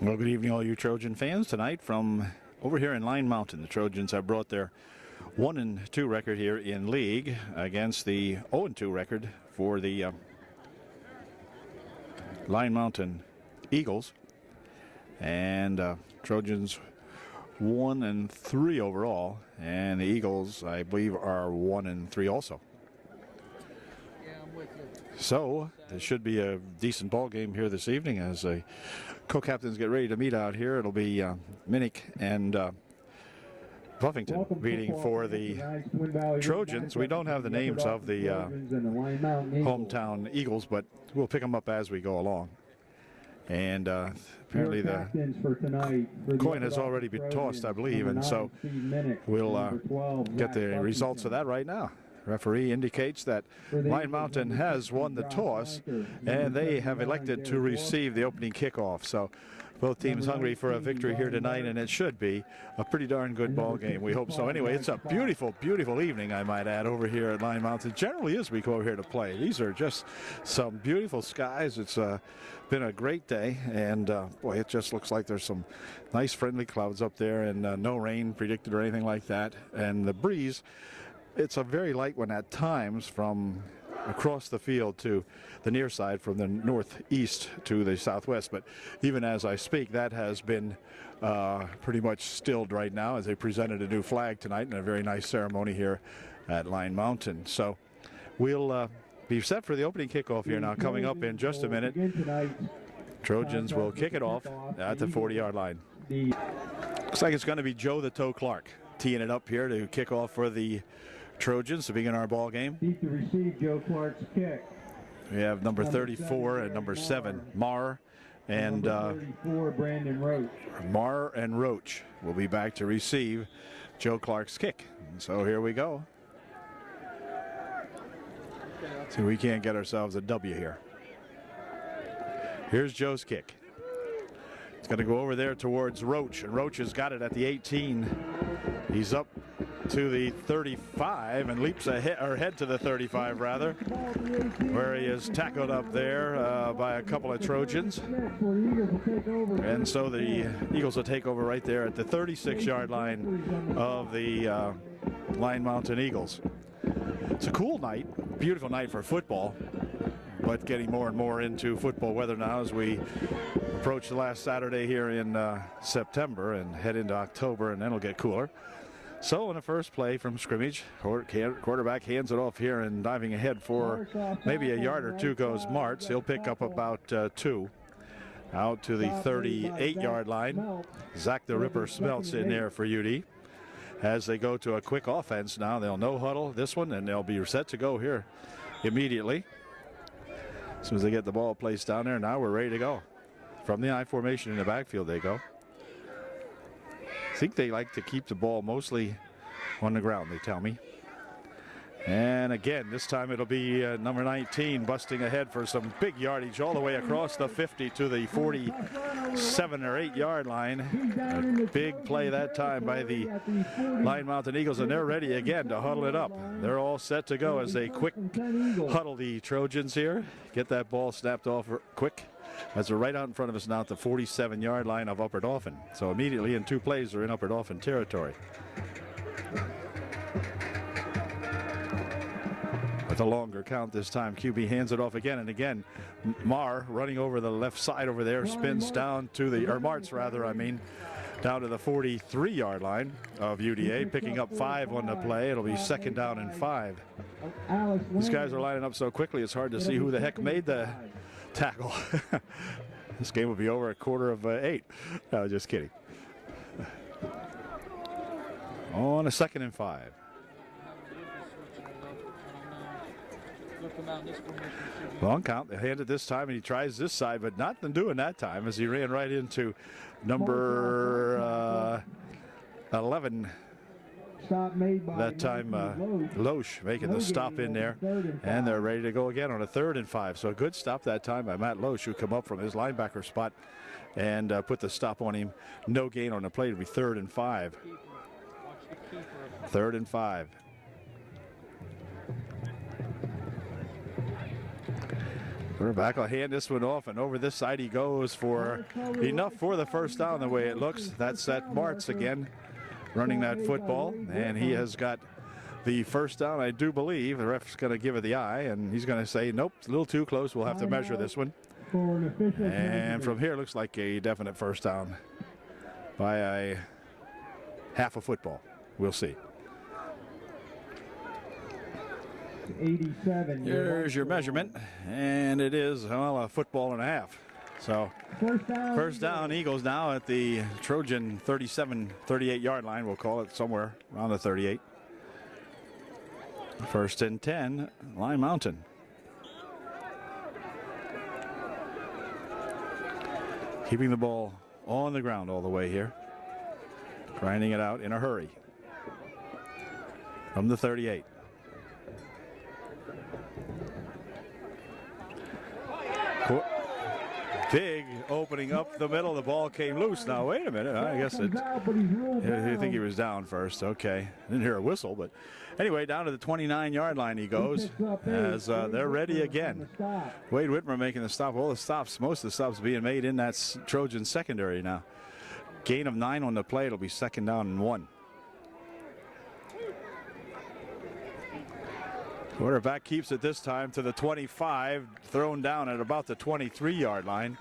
Well, good evening, all you Trojan fans. Tonight from over here in Line Mountain, the Trojans have brought their 1-2 record here in league against the 0-2 record for the Line Mountain Eagles. And Trojans 1-3 overall, and the Eagles, I believe, are 1-3 also. So there should be a decent ball game here this evening as the co-captains get ready to meet out here. It'll be Minnick and Buffington meeting for the Trojans. We don't have the names of the hometown Eagles, but we'll pick them up as we go along. And apparently the coin has already been tossed, I believe, and so we'll get the results of that right now. Referee indicates that Line Mountain has won the toss, and they have elected to receive the opening kickoff. So both teams hungry for a victory here tonight, and it should be a pretty darn good ball game. We hope so. Anyway, it's a beautiful, beautiful evening, I might add, over here at Line Mountain. It generally is we go over here to play. These are just some beautiful skies. It's been a great day, and boy, it just looks like there's some nice friendly clouds up there, and no rain predicted or anything like that. And the breeze, it's a very light one at times from across the field to the near side, from the northeast to the southwest. But even as I speak, that has been pretty much stilled right now as they presented a new flag tonight in a very nice ceremony here at Line Mountain. So we'll be set for the opening kickoff here now, coming up in just a minute. Trojans will kick it off at the 40-yard line. Looks like it's going to be Joe the Toe Clark teeing it up here to kick off for the Trojans to begin our ball game. Deep to receive Joe Clark's kick. We have number 34 and number 7, Marr, and 34, Brandon Roach. Marr and Roach will be back to receive Joe Clark's kick. And so here we go. See, we can't get ourselves a W here. Here's Joe's kick. It's going to go over there towards Roach, and Roach has got it at the 18. He's up to the 35 and leaps ahead to the 35 rather, where he is tackled up there by a couple of Trojans. And so the Eagles will take over right there at the 36-yard line of the Line Mountain Eagles. It's a cool night, beautiful night for football, but getting more and more into football weather now as we approach the last Saturday here in September and head into October, and then it'll get cooler. So in the first play from scrimmage, quarterback hands it off here, and diving ahead for maybe a yard or two goes Martz. He'll pick up about 2. Out to the 38-yard line. Zach the Ripper Smelts in there for UD. As they go to a quick offense now, they'll no huddle this one, and they'll be set to go here immediately. As soon as they get the ball placed down there, now we're ready to go. From the I formation in the backfield they go. I think they like to keep the ball mostly on the ground, they tell me. And again, this time it'll be number 19 busting ahead for some big yardage all the way across the 50 to the 47 or 8-yard line. A big play that time by the Line Mountain Eagles, and they're ready again to huddle it up. They're all set to go as they quick huddle the Trojans here. Get that ball snapped off quick. As they're right out in front of us now at the 47-yard line of Upper Dauphin. So immediately in 2 plays they're in Upper Dauphin territory. With a longer count this time, QB hands it off again and again. Marr running over the left side over there, spins down to the, or Martz rather, I mean, down to the 43-yard line of UDA, picking up 5 on the play. It'll be 2nd down and 5. These guys are lining up so quickly it's hard to see who the heck made the tackle. This game will be over at 7:45. No, just kidding. On a 2nd and 5. Long count. They hand it this time, and he tries this side, but not doing that time as he ran right into number 11. That time Loesch making the stop in there, and they're ready to go again on a 3rd and 5. So a good stop that time by Matt Loesch, who come up from his linebacker spot and put the stop on him. No gain on the play. It'll be 3rd and 5. 3rd and 5. Quarterback will hand this one off, and over this side he goes for enough for the first down the way it looks. That's that Martz again running that football, and he has got the first down, I do believe. The ref's going to give it the eye, and he's going to say, nope, it's a little too close. We'll have to measure this one. And from here, looks like a definite first down by a half a football. We'll see. 87. Here's your measurement, and it is, well, a football and a half. So first down Eagles now at the Trojan 38 yard line. We'll call it somewhere around the 38. First and 10, Line Mountain. Keeping the ball on the ground all the way here. Grinding it out in a hurry. From the 38. Big opening up the middle. The ball came loose. Now, wait a minute. I guess it. I think he was down first. Okay. Didn't hear a whistle, but anyway, down to the 29 yard line he goes as they're ready again. Wade Whitmer making the stop. All the stops, most of the stops being made in that Trojan secondary now. Gain of 9 on the play. It'll be second down and 1. Quarterback keeps it this time to the 25, thrown down at about the 23 yard line.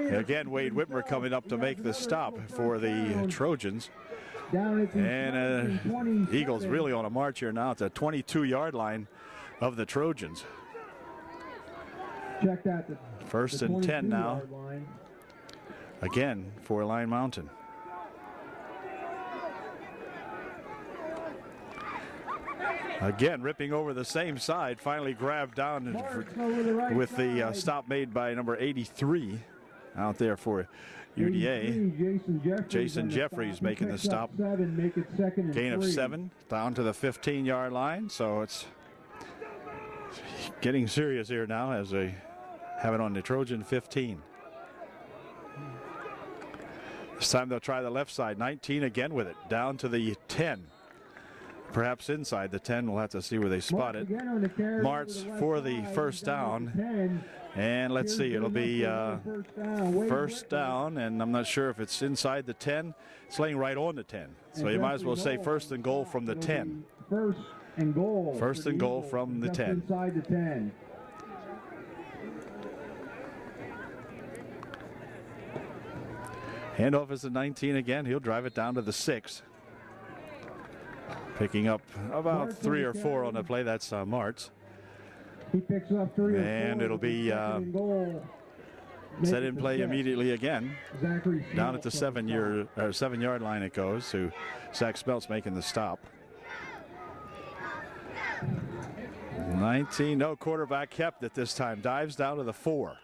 Again, Wade Whitmer coming up to make the stop for the Trojans. And Eagles really on a march here now at the 22 yard line of the Trojans. First and 10 now. Again for Line Mountain. Again, ripping over the same side, finally grabbed down with the stop made by number 83 out there for UDA. Jason Jeffries making the stop. Gain of 7 down to the 15 yard line. So it's getting serious here now as they have it on the Trojan 15. This time they'll try the left side. 19 again with it. Down to the 10. Perhaps inside the 10. We'll have to see where they spot it. Martz for the first down. And let's see, it'll be first down, and I'm not sure if it's inside the 10. It's laying right on the 10. So you might as well say first and goal from the 10. First and goal. First and goal from the 10. Inside the 10. Handoff is the 19 again. He'll drive it down to the 6. Picking up about 3 or 4 on the play. That's Martz. He picks up 3 or 4. And it'll be set in play immediately again. Down at the 7 yard line it goes to Zach Speltz making the stop. 19, no, quarterback kept it this time. Dives down to the 4.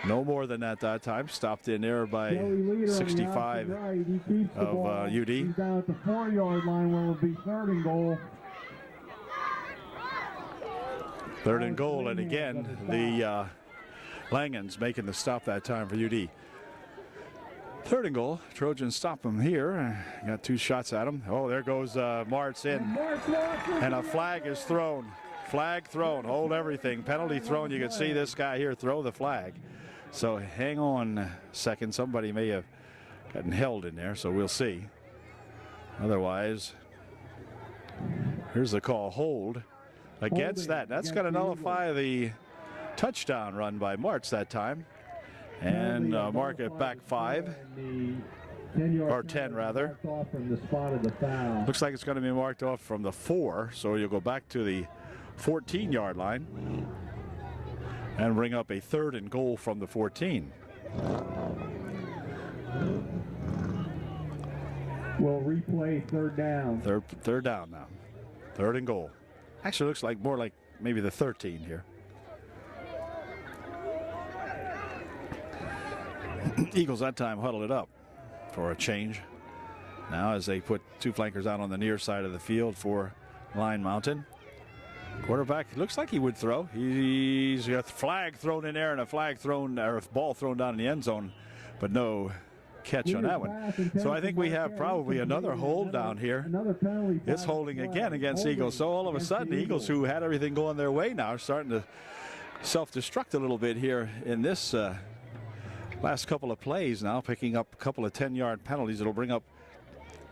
No more than that time. Stopped in there by 65 of UD. He's down at the 4 yard line where it'll be third and goal. Third and goal, and again, the Langens making the stop that time for UD. Third and goal. Trojans stop him here. Got 2 shots at him. Oh, there goes Martz in. And a flag is thrown. Flag thrown. Hold everything. Penalty thrown. You can see this guy here throw the flag. So hang on a second. Somebody may have gotten held in there, so we'll see. Otherwise, here's the call. Hold against that. That's going to nullify the touchdown run by Martz that time. And mark it back 5. Or 10 rather. Looks like it's going to be marked off from the 4. So you'll go back to the 14 yard line. And bring up a third and goal from the 14. We'll replay third down. Third down now. Third and goal. Actually looks like more like maybe the 13 here. Eagles that time huddled it up for a change. Now as they put 2 flankers out on the near side of the field for Line Mountain. Quarterback looks like he would throw. He's got a flag thrown in there and a flag thrown, or a ball thrown down in the end zone, but no catch on that one. So I think we have probably another hold down here. It's holding again against Eagles. So all of a sudden, the Eagles, who had everything going their way now, are starting to self-destruct a little bit here in this last couple of plays now, picking up a couple of 10-yard penalties. It'll bring up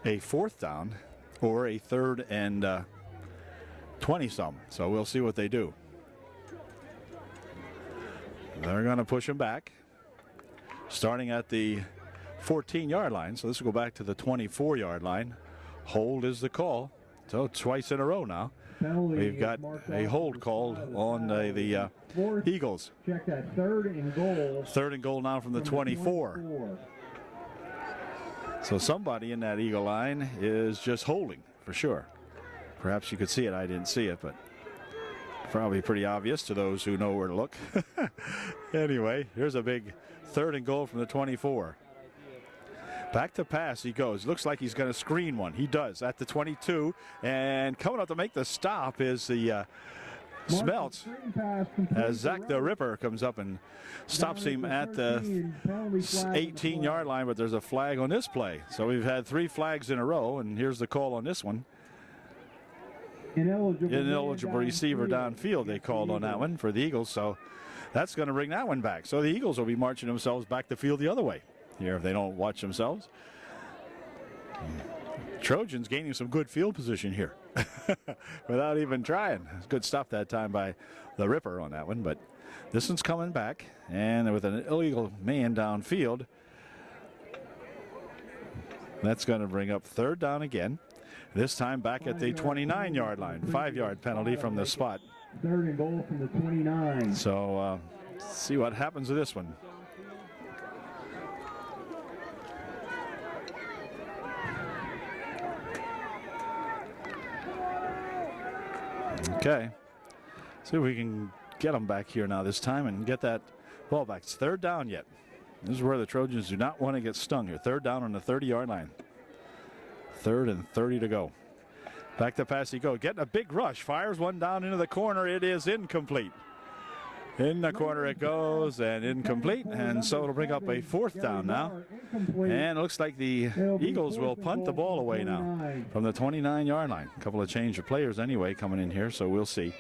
a 4th down or a 3rd and 20-some. So we'll see what they do. They're going to push him back, starting at the 14-yard line. So this will go back to the 24-yard line. Hold is the call. So twice in a row now. We've got a hold called on the Eagles. Check that 3rd and goal. 3rd and goal now from the 24. So somebody in that Eagle line is just holding for sure. Perhaps you could see it. I didn't see it, but probably pretty obvious to those who know where to look. Anyway, here's a big 3rd and goal from the 24. Back to pass he goes. Looks like he's going to screen one. He does at the 22. And coming up to make the stop is the Smelts, as Zach the Ripper comes up and stops him at the 18-yard line, but there's a flag on this play. So we've had 3 flags in a row, and here's the call on this one. Ineligible receiver downfield, they called on that one for the Eagles. So that's going to bring that one back. So the Eagles will be marching themselves back the field the other way here if they don't watch themselves. Trojans gaining some good field position here without even trying. Good stop that time by the Ripper on that one, but this one's coming back, and with an illegal man downfield, that's going to bring up 3rd down again. This time back at the 29-yard line. 5-yard penalty from the spot. 3rd and goal from the 29. So see what happens with this one. Okay. See if we can get them back here now this time and get that ball back. It's 3rd down yet. This is where the Trojans do not want to get stung here. 3rd down on the 30-yard line. 3rd and 30 to go. Back to pass he goes. Getting a big rush. Fires one down into the corner. It is incomplete. In the corner it goes, and incomplete. And so it'll bring up a 4th down now. And it looks like the Eagles will punt the ball away now from the 29-yard line. A couple of change of players anyway coming in here, so we'll see.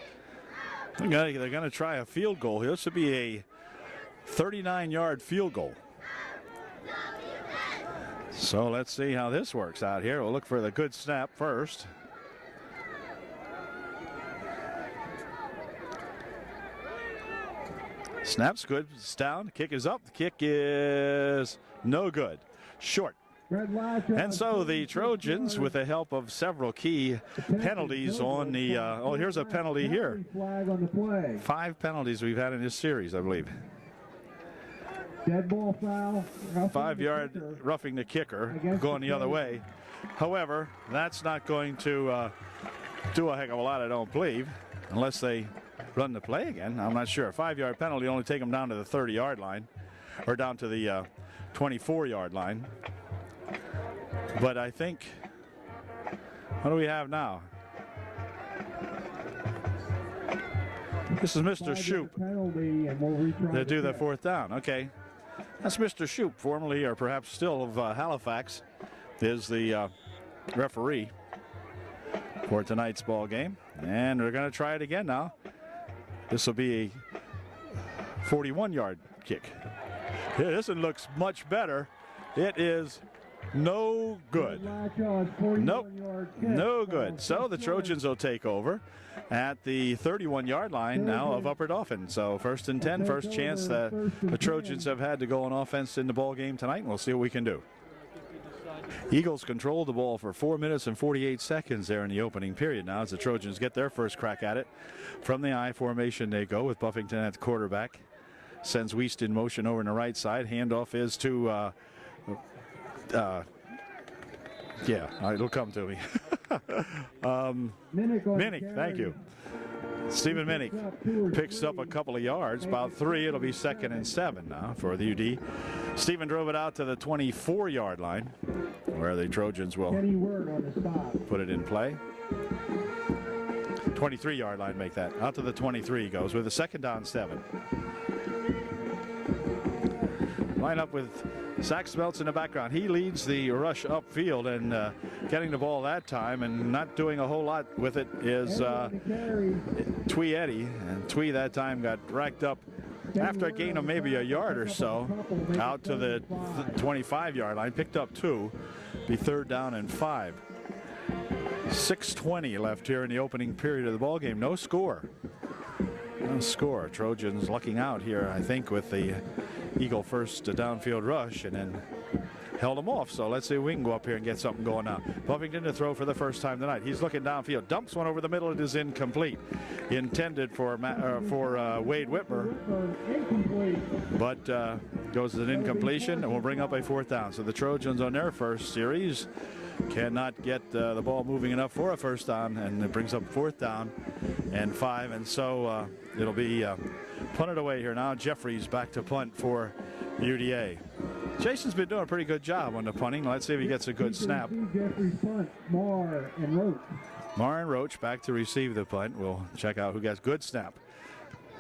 They're going to try a field goal here. This would be a 39-yard field goal. So let's see how this works out here. We'll look for the good snap first. Snap's good. It's down. Kick is up. The kick is no good. Short. And so the Trojans, with the help of several key penalties on the here's a penalty here. 5 penalties we've had in this series, I believe. Dead ball foul. 5-yard roughing the kicker, going the other way. However, that's not going to do a heck of a lot, I don't believe, unless they run the play again. I'm not sure. 5-yard penalty only take them down to the 30-yard line, or down to the 24-yard line. But I think, what do we have now? This is Mr. Shoop. They do the 4th down. Okay. That's Mr. Shoop, formerly or perhaps still of Halifax, is the referee for tonight's ball game. And we're going to try it again now. This will be a 41-yard kick. Yeah, this one looks much better. It is no good. Nope, no good. So the Trojans will take over at the 31-yard line now of Upper Dauphin. So 1st and 10, first chance that the Trojans have had to go on offense in the ball game tonight, and we'll see what we can do. Eagles control the ball for 4 minutes and 48 seconds there in the opening period now as the Trojans get their first crack at it. From the I formation they go with Buffington at the quarterback. Sends Wiest in motion over on the right side. Handoff is to it'll come to me. Minnick, thank you. Stephen Minnick picks up a couple of yards, about 3. It'll be 2nd and 7 now for the UD. Stephen drove it out to the 24-yard line, where the Trojans will put it in play. 23-yard line, make that. Out to the 23 goes with a 2nd down 7. line up with Zach Smeltz in the background. He leads the rush upfield, and getting the ball that time and not doing a whole lot with it is Twee Eddy. And Twee that time got racked up after a gain of maybe a yard or so out to the 25-yard line. Picked up 2. Be 3rd down and 5. 6:20 left here in the opening period of the ball game. No score. No score. Trojans lucking out here, I think, with the Eagle first downfield rush, and then held them off. So let's see if we can go up here and get something going now. Buffington to throw for the first time tonight. He's looking downfield, dumps one over the middle. It is incomplete. Intended for Wade Whitmer, but goes as an incompletion, and will bring up a 4th down. So the Trojans on their first series cannot get the ball moving enough for a 1st down, and it brings up 4th down and 5, and so it'll be punted away here now. Jeffries back to punt for UDA. Jason's been doing a pretty good job on the punting. Let's see if he gets a good snap. Jeffries punt, Marr and Roach. Marr and Roach back to receive the punt. We'll check out who gets good snap.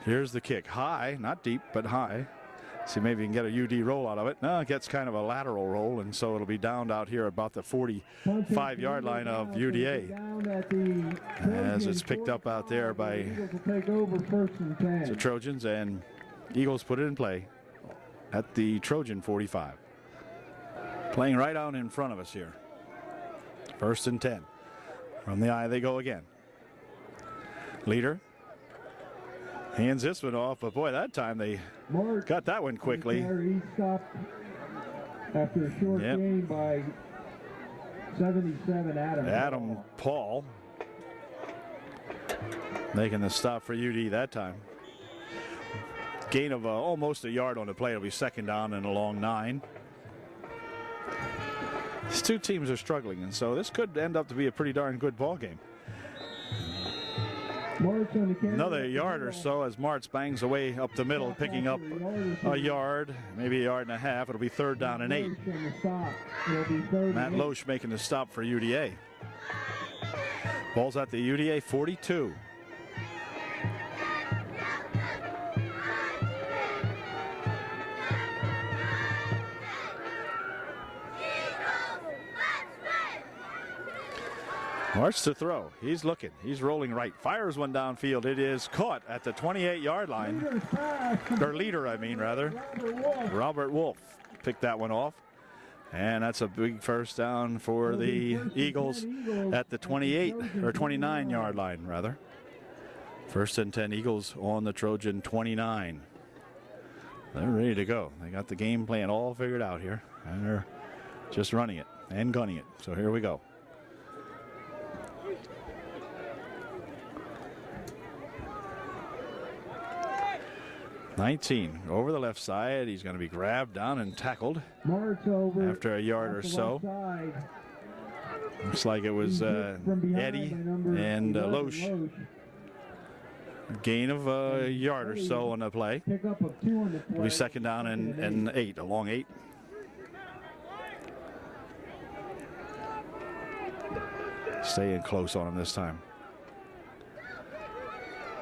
Here's the kick. High, not deep, but high. See, maybe you can get a UD roll out of it. No, it gets kind of a lateral roll, and so it'll be downed out here about the 45-yard line of UDA. As it's picked up out there by the Trojans, and Eagles put it in play at the Trojan 45. Playing right out in front of us here. 1st and 10. From the eye they go again. Leader hands this one off, but boy, that time they got that one quickly. He stopped after a short game by 77, Adam Paul making the stop for UD that time. Gain of almost a yard on the play. It'll be 2nd down and a long 9. These two teams are struggling, and so this could end up to be a pretty darn good ball game. Another yard or so as Martz bangs away up the middle, picking up a yard, maybe a yard and a half. It'll be 3rd down and 8. Matt Loesch making the stop for UDA. Ball's at the UDA 42. March to throw. He's looking. He's rolling right. Fires one downfield. It is caught at the 28-yard line. Or leader, I mean, rather. Robert Wolf picked that one off. And that's a big 1st down for the Eagles at the 28 or 29-yard line, rather. 1st and 10 Eagles on the Trojan 29. They're ready to go. They got the game plan all figured out here. And they're just running it and gunning it. So here we go. (19) over the left side. He's going to be grabbed down and tackled after a yard or so. Looks like it was Eddy and Loesch. Gain of a yard or so on the play. It'll be 2nd down and 8, a long 8. Staying close on him this time.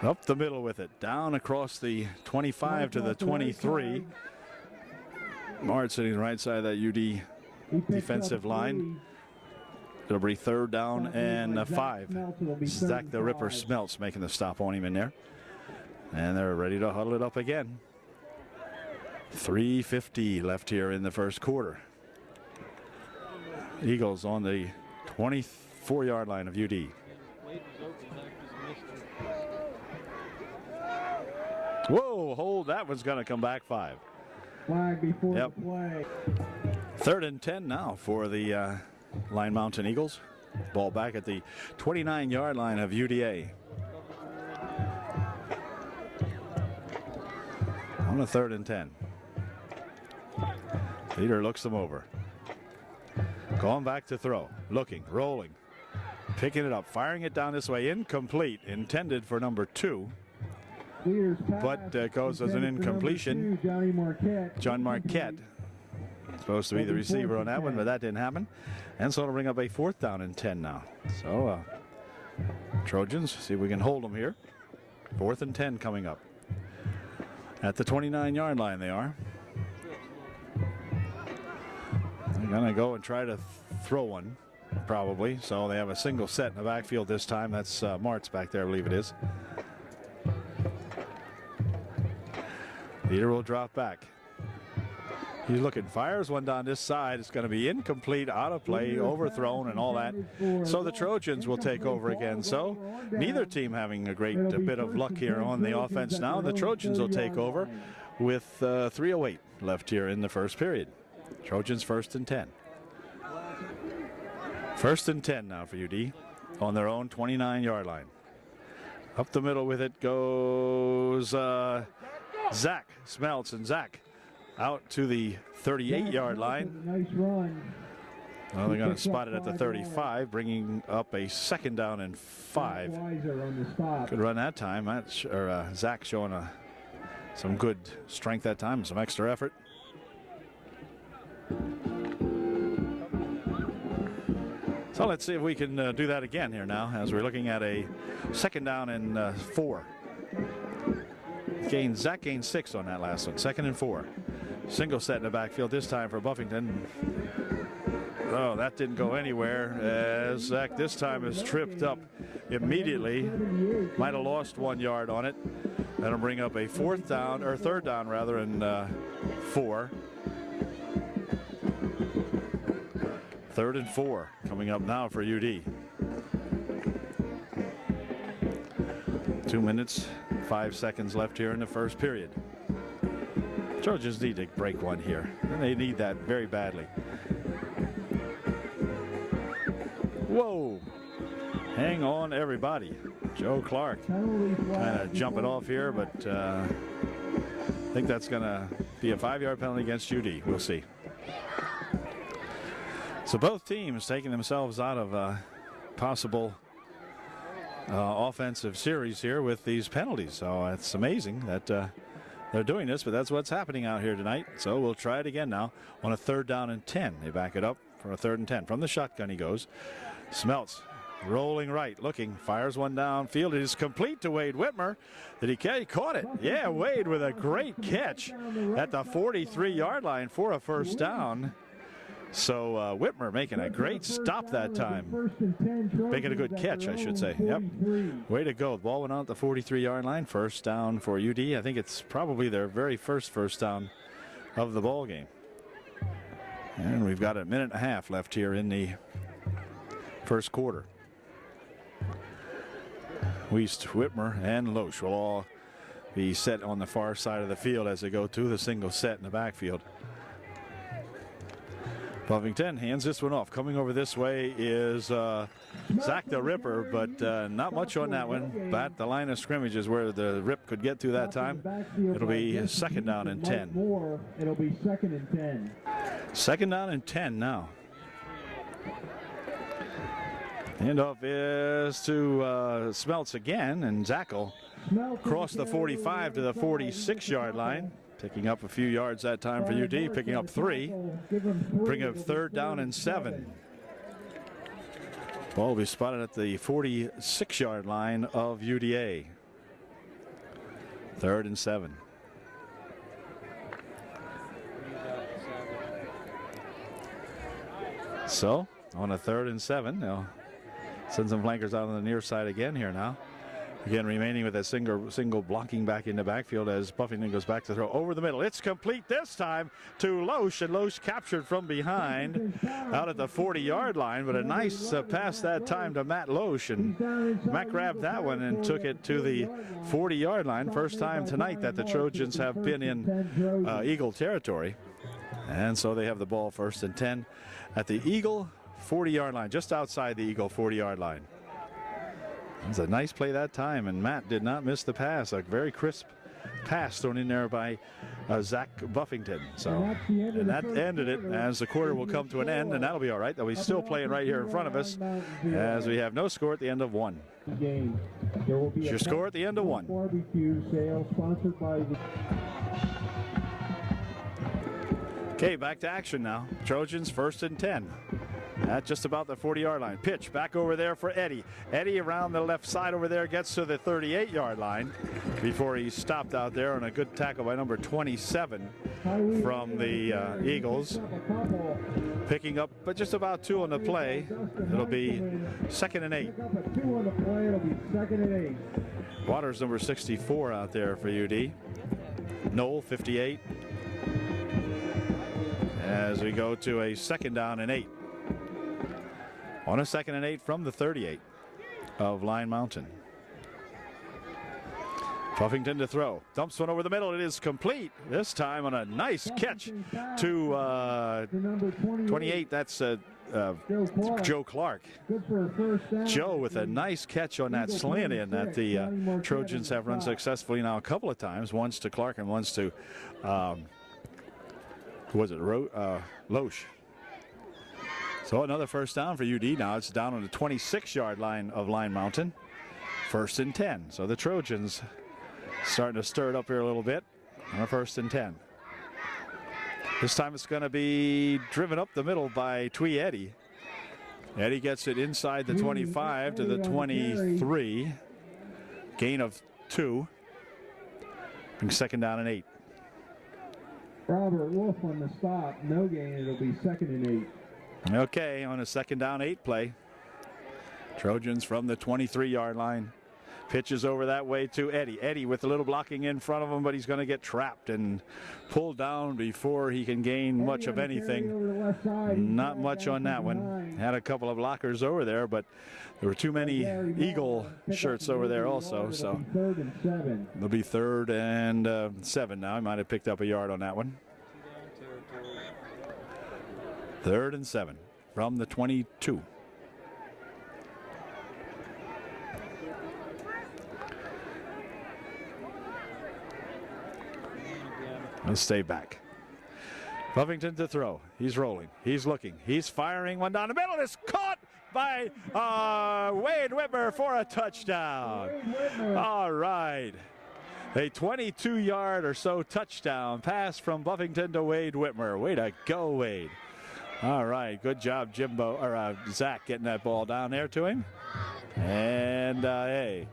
Up the middle with it, down across the 25 to the 23. Mart sitting right side of that UD defensive line. It'll be 3rd down and 5. Zach the Ripper Smeltz making the stop on him in there. And they're ready to huddle it up again. 3:50 left here in the 1st quarter. Eagles on the 24-yard line of UD. Whoa, hold, that one's going to come back 5. Flag before the play. 3rd and 10 now for the Line Mountain Eagles. Ball back at the 29-yard line of UDA. On a 3rd and 10. Leader looks them over. Going back to throw. Looking, rolling. Picking it up, firing it down this way. Incomplete, intended for number 2. But goes as an incompletion. John Marquette. Supposed to be the receiver on that one, but that didn't happen. And so it'll bring up a 4th down and 10 now. So Trojans, see if we can hold them here. 4th and 10 coming up. At the 29-yard line they are. going to go and try to throw one, probably. So they have a single set in the backfield this time. That's Martz back there, I believe it is. Leader will drop back. He's looking, fires one down this side. It's going to be incomplete, out of play, overthrown, and all that. So the Trojans will take over again. So neither team having a bit of luck here on the offense now. The Trojans will take over with 3:08 left here in the first period. Trojans 1st and 10. 1st and 10 now for UD on their own 29-yard line. Up the middle with it goes Zach Smeltz, and Zach out to the 38-yard line. Nice run. Well, they're going to spot it at the 35, bringing up a 2nd down and 5. Good run that time. Zach showing some good strength that time, some extra effort. So let's see if we can do that again here now, as we're looking at a 2nd down and 4. Zach gained 6 on that last one. 2nd and 4. Single set in the backfield this time for Buffington. Oh, that didn't go anywhere, as Zach this time is tripped up immediately. Might have lost 1 yard on it. That'll bring up a 4th down, or 3rd down rather, and 4. 3rd and 4 coming up now for UD. 2 minutes, 5 seconds left here in the first period. Trojans need to break one here. They need that very badly. Whoa. Hang on, everybody. Joe Clark kind of jumping off here, but I think that's going to be a 5-yard penalty against UD. We'll see. So both teams taking themselves out of a possible offensive series here with these penalties. So it's amazing that they're doing this, but that's what's happening out here tonight. So we'll try it again now on a 3rd down and 10. They back it up for a 3rd and 10. From the shotgun he goes. Smeltz rolling right, looking, fires one downfield. It is complete to Wade Whitmer. Did he catch? He caught it. Yeah, Wade with a great catch at the 43-yard line for a 1st down. So Whitmer making a great stop that time. Making a good catch, I should say. Yep. Way to go. The ball went out the 43-yard line. 1st down for UD. I think it's probably their very first down of the ball game. And we've got a minute and a half left here in the first quarter. Wiest, Whitmer, and Loesch will all be set on the far side of the field as they go to the single set in the backfield. Buffington hands this one off. Coming over this way is Zach the Ripper, but not much on that one. But the line of scrimmage is where the Rip could get to that time. It'll be 2nd down and 10. It'll be 2nd and 10. 2nd down and 10 now. Handoff is to Smeltz again, and Zach will cross the 45 to the 46-yard line. Picking up a few yards that time for UD, picking up 3. Bring up 3rd down and 7. Ball will be spotted at the 46-yard line of UDA. 3rd and 7. So on a 3rd and 7, they'll send some flankers out on the near side again here now. Again, remaining with a single blocking back in the backfield as Buffington goes back to throw over the middle. It's complete this time to Loesch, and Loesch captured from behind out at the 40-yard line, but a nice pass that time to Matt Loesch, and Matt grabbed that one and took it to the 40-yard line. First time tonight that the Trojans have been in Eagle territory, and so they have the ball 1st and 10 at the Eagle 40-yard line, just outside the Eagle 40-yard line. It was a nice play that time, and Matt did not miss the pass. A very crisp pass thrown in there by Zach Buffington. So, and that ended it, as the quarter will come to an end, and that'll be all right. They'll be still playing right here in front of us, as we have no score at the end of 1. Your score at the end of 1. Okay, back to action now. Trojans 1st and 10. at just about the 40-yard line. Pitch back over there for Eddie. Eddie around the left side over there gets to the 38-yard line before he stopped out there on a good tackle by number 27 from the Eagles. Picking up but just about 2 on the play. It'll be 2nd and 8. Waters number 64 out there for UD. Knoll 58. As we go to a 2nd down and 8. On a 2nd and 8 from the 38 of Line Mountain. Buffington to throw. Dumps one over the middle. It is complete. This time on a nice catch to 28. That's Joe Clark. Joe with a nice catch on that slant in that the Trojans have run successfully now a couple of times. Once to Clark and once to, who was it? Loesch. So another first down for UD. Now it's down on the 26-yard line of Line Mountain. 1st and 10. So the Trojans starting to stir it up here a little bit on a 1st and 10. This time it's going to be driven up the middle by Twee Eddie. Eddie gets it inside the 25 to the 23. Gain of 2. And 2nd down and 8. Robert Wolf on the stop. No gain. It'll be 2nd and 8. Okay, on a 2nd down 8 play. Trojans from the 23-yard line. Pitches over that way to Eddie. Eddie with a little blocking in front of him, but he's going to get trapped and pulled down before he can gain much of anything. Not much on that one. Had a couple of blockers over there, but there were too many Eagle shirts over there also. So it'll be 3rd and 7 now. He might have picked up a yard on that one. 3rd and 7 from the 22. Let's stay back. Buffington to throw. He's rolling. He's looking. He's firing one down the middle. It's caught by Wade Whitmer for a touchdown. All right. A 22-yard or so touchdown pass from Buffington to Wade Whitmer. Way to go, Wade. All right. Good job, Zach, getting that ball down there to him. And, hey.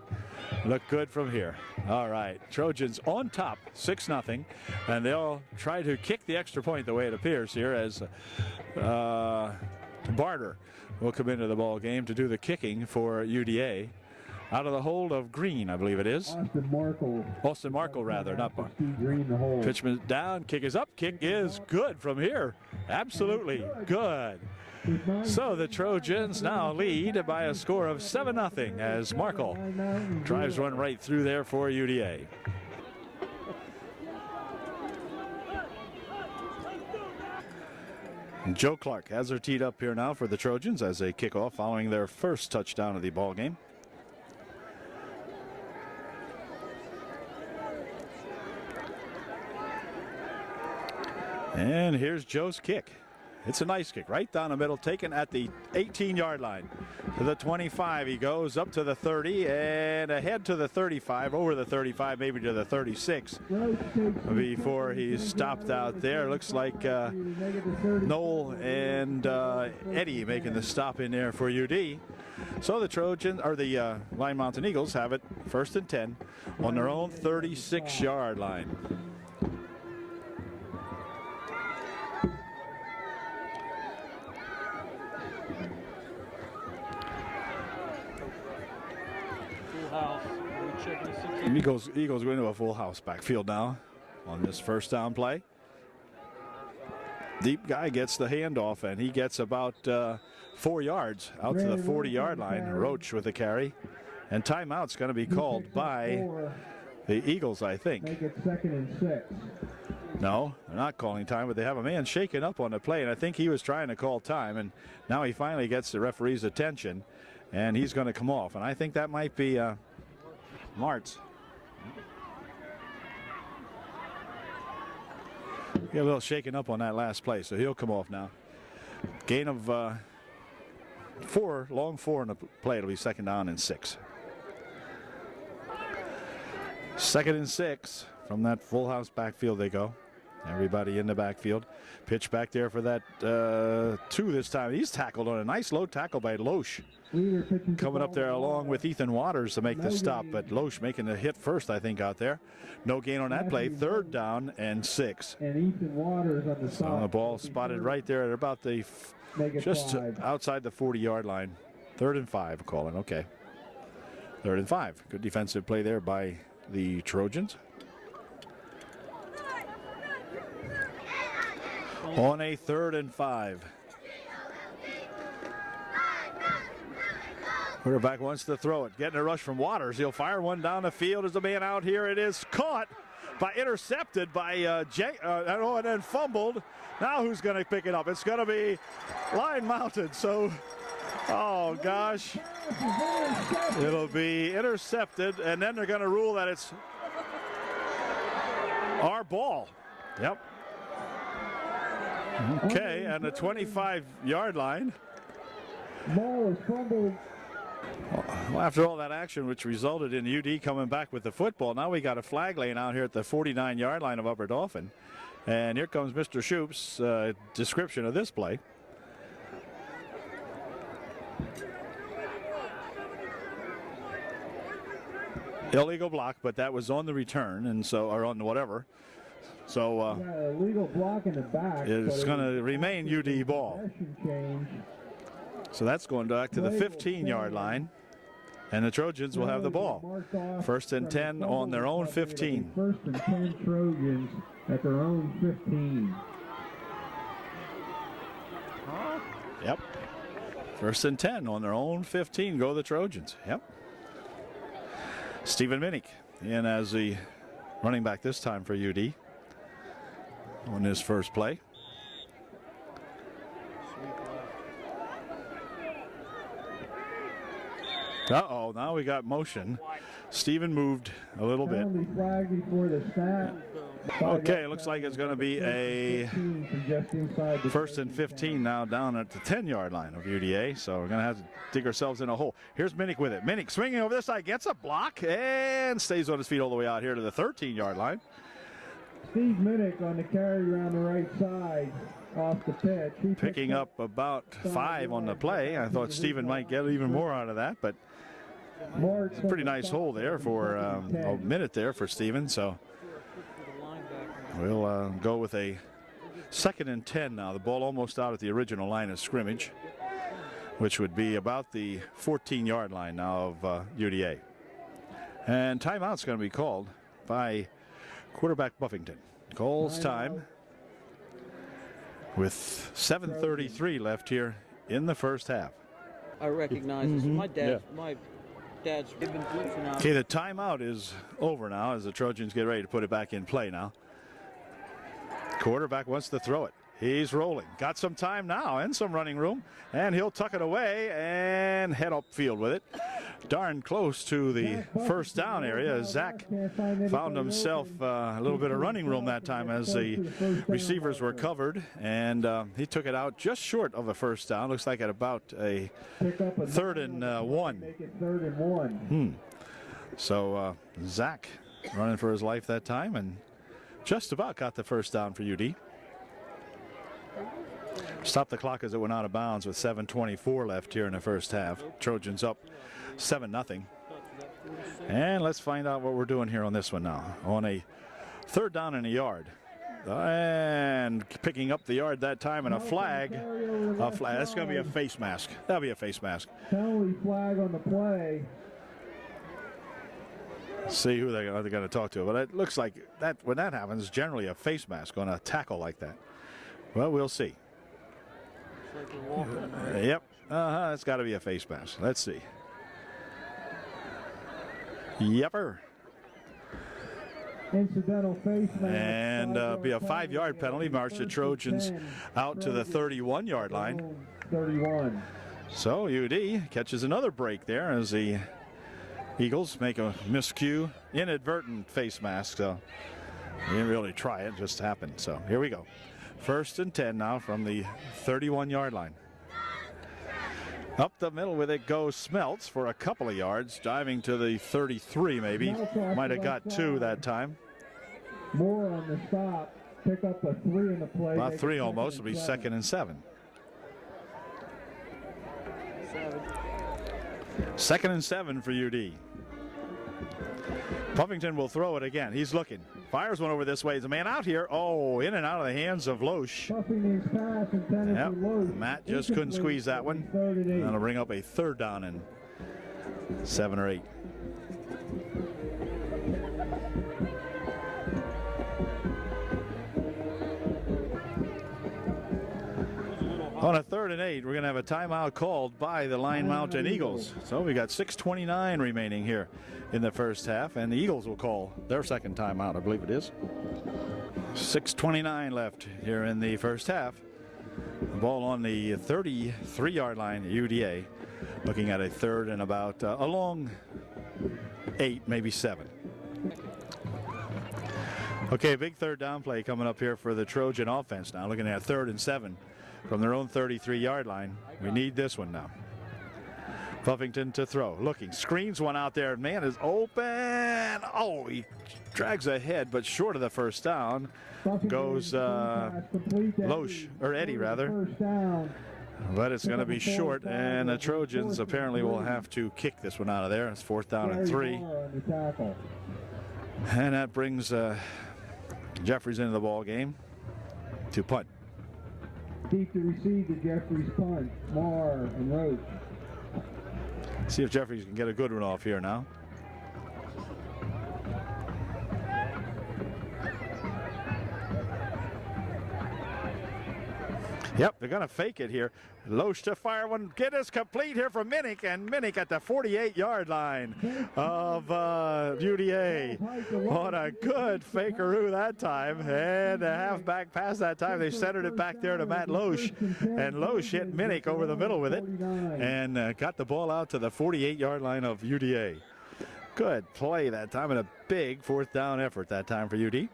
Look good from here. All right, Trojans on top, 6-0, and they'll try to kick the extra point the way it appears here as Barter will come into the ball game to do the kicking for UDA. Out of the hold of Green, I believe it is. Austin Markle, rather, not Barter. Pitchman down, kick is up, kick is good from here. Absolutely good. So the Trojans now lead by a score of 7-0 as Markle drives one right through there for UDA. And Joe Clark has her teed up here now for the Trojans as they kick off following their first touchdown of the ball game. And here's Joe's kick. It's a nice kick right down the middle, taken at the 18-yard line. To the 25, he goes up to the 30 and ahead to the 35, over the 35, maybe to the 36 before he stopped out there. Looks like Knoll and Eddie making the stop in there for UD. So the Trojans, or the Line Mountain Eagles, have it 1st and 10 on their own 36-yard line. Eagles go into a full house backfield now on this first down play. Deep guy gets the handoff and he gets about 4 yards out to the 40-yard line. Roach with the carry. And timeout's going to be called by the Eagles, I think. Make it 2nd and 6. No, they're not calling time, but they have a man shaken up on the play, and I think he was trying to call time, and now he finally gets the referee's attention, and he's going to come off. And I think that might be Martz. Get a little shaken up on that last play, so he'll come off now. Gain of 4, long 4 in the play. It'll be 2nd down and 6. 2nd and 6 from that full house backfield they go. Everybody in the backfield. Pitch back there for that 2 this time. He's tackled on a nice low tackle by Loesch. Coming up there along with Ethan Waters to make the stop, but Loesch making the hit first, I think, out there. No gain on that play. 3rd down and 6. And Ethan Waters on the stop. So the ball spotted right there at about the just 5. outside the 40-yard line. 3rd and 5, calling. Okay. 3rd and 5. Good defensive play there by the Trojans. On a 3rd and 5. Quarterback wants to throw it. Getting a rush from Waters. He'll fire one down the field as the man out here. It is caught intercepted by and then fumbled. Now who's going to pick it up? It's going to be line mounted. So, oh gosh. It'll be intercepted, and then they're going to rule that it's our ball. Yep. Okay, and the 25-yard line. Ball is fumbled. Well, after all that action, which resulted in UD coming back with the football, now we got a flag laying out here at the 49-yard line of Upper Dauphin. And here comes Mr. Shoup's description of this play. Illegal block, but that was on the return, and so, or on whatever. So illegal block in the back. It's going to remain UD ball. So that's going back to the 15-yard line, and the Trojans will have the ball. 1st and 10 on their own 15. 1st and 10 Trojans at their own 15. Yep. 1st and 10 on their own 15. Go the Trojans. Yep. Stephen Minnick in as the running back this time for UD on his first play. Uh-oh, now we got motion. Stephen moved a little bit. Okay, looks like it's going to be a 1st and 15 now down at the 10-yard line of UDA. So we're going to have to dig ourselves in a hole. Here's Minnick with it. Minnick swinging over this side, gets a block, and stays on his feet all the way out here to the 13-yard line. Steve Minnick on the carry around the right side off the pitch. Picking up about 5 on the play. I thought Stephen might get even more out of that, but it's a pretty nice hole there for a minute there for Stephen. So we'll go with a 2nd and 10 now. The ball almost out at the original line of scrimmage, which would be about the 14-yard line now of UDA. And timeout's going to be called by quarterback Buffington. Calls time with 7:33 left here in the first half. I recognize this. My dad's been blitzing out. Okay, the timeout is over now as the Trojans get ready to put it back in play now. Quarterback wants to throw it. He's rolling. Got some time now and some running room, and he'll tuck it away and head upfield with it. Darn close to the first down area. Zach found himself a little bit of running room that time as the receivers were covered, and he took it out just short of a first down. Looks like at about a 3rd and 1. Make it 3rd and 1. So Zach running for his life that time and just about got the first down for UD. Stopped the clock as it went out of bounds with 7:24 left here in the first half. Trojans up 7-0. And let's find out what we're doing here on this one now. On a 3rd down and a yard. And picking up the yard that time, and a flag. That's going to be a face mask. That'll be a face mask. Penalty flag on the play. See who they're going to talk to. But it looks like that when that happens, generally a face mask on a tackle like that. Well, we'll see. Yep. It's got to be a face mask. Let's see. Yepper. Incidental face mask. And be a 5-yard penalty. March the Trojans out to the 31-yard line. 31. So UD catches another break there as the Eagles make a miscue, inadvertent face mask. So they didn't really try it, just happened. So here we go. 1st and 10 now from the 31-yard line. Up the middle with it goes Smeltz for a couple of yards, diving to the 33 maybe. Might have got 2 that time. More on the stop. pick up a 3 in the play. About 3 almost. It'll be 2nd and 7. 2nd and 7 for UD. Puffington will throw it again. He's looking. Fires one over this way. There's a man out here. Oh, in and out of the hands of Loesch. Yep. Matt just couldn't squeeze that one. That'll bring up a 3rd down and 7 or 8. On a 3rd and 8, we're going to have a timeout called by the Line Mountain Eagles. So we got 6:29 remaining here in the first half, and the Eagles will call their 2nd timeout, I believe it is. 6:29 left here in the first half. The ball on the 33-yard line, UDA, looking at a 3rd and about a long 8, maybe 7. Okay, big 3rd down play coming up here for the Trojan offense now, looking at 3rd and 7. From their own 33-yard line. We need this one now. Puffington to throw. Looking. Screens one out there. Man is open. Oh, he drags ahead, but short of the 1st down. Goes Loesch, or Eddie rather. But it's going to be short, and the Trojans apparently will have to kick this one out of there. It's 4th down and 3. And that brings Jeffries into the ball game to punt. Deep to receive the Jeffries punt. Marr and Roach. See if Jeffries can get a good one off here now. Yep, they're going to fake it here. Loesch to fire one. Get us complete here from Minnick, and Minnick at the 48-yard line of UDA. What a good fakeroo that time. And the halfback pass that time. They centered it back there to Matt Loesch. And Loesch hit Minnick over the middle with it and got the ball out to the 48-yard line of UDA. Good play that time, and a big 4th down effort that time for UD.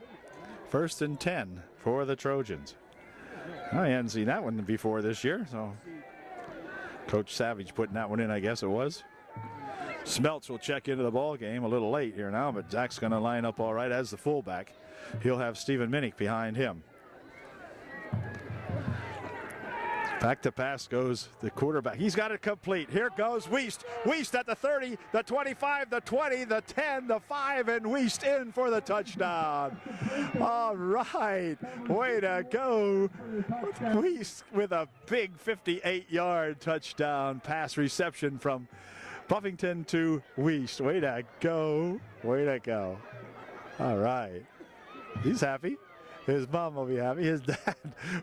1st and 10 for the Trojans. I hadn't seen that one before this year, so Coach Savage putting that one in, I guess it was. Smeltz will check into the ball game a little late here now, but Zach's going to line up all right as the fullback. He'll have Stephen Minnick behind him. Back to pass goes the quarterback. He's got it complete. Here goes Wiest. Wiest at the 30, the 25, the 20, the 10, the 5, and Wiest in for the touchdown. All right. Way to go. Wiest with a big 58-yard touchdown pass reception from Puffington to Wiest. Way to go. Way to go. All right. He's happy. His mom will be happy. His dad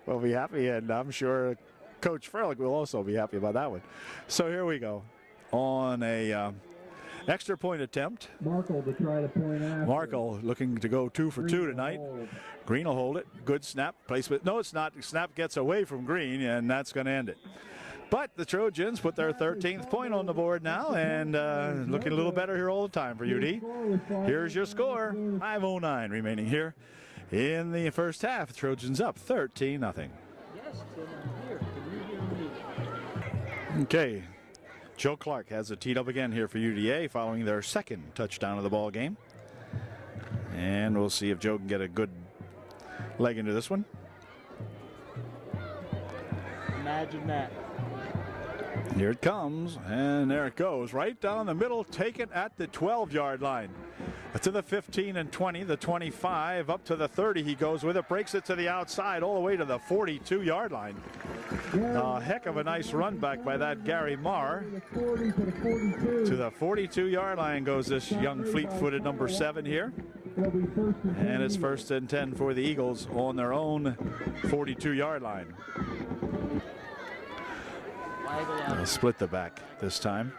will be happy, and I'm sure Coach Furlick will also be happy about that one. So here we go on a extra point attempt. Markle to try to point after. Markle looking to go 2 for 2 tonight. Green will hold it. Good snap placement. No, it's not. Snap gets away from Green, and that's going to end it. But the Trojans put their 13th point on the board now, and looking a little better here all the time for UD. Here's your score. 5:09 remaining here in the first half. Trojans up 13-0. Okay, Joe Clark has it teed up again here for UDA following their 2nd touchdown of the ball game. And we'll see if Joe can get a good leg into this one. Imagine that. Here it comes, and there it goes. Right down the middle, taken at the 12-yard line. To the 15 and 20, the 25, up to the 30 he goes with it, breaks it to the outside all the way to the 42-yard line. A heck of a nice run back by that Gary Marr. To the 42-yard line goes this young fleet-footed number 7 here. And it's 1st and 10 for the Eagles on their own 42-yard line. They'll split the back this time.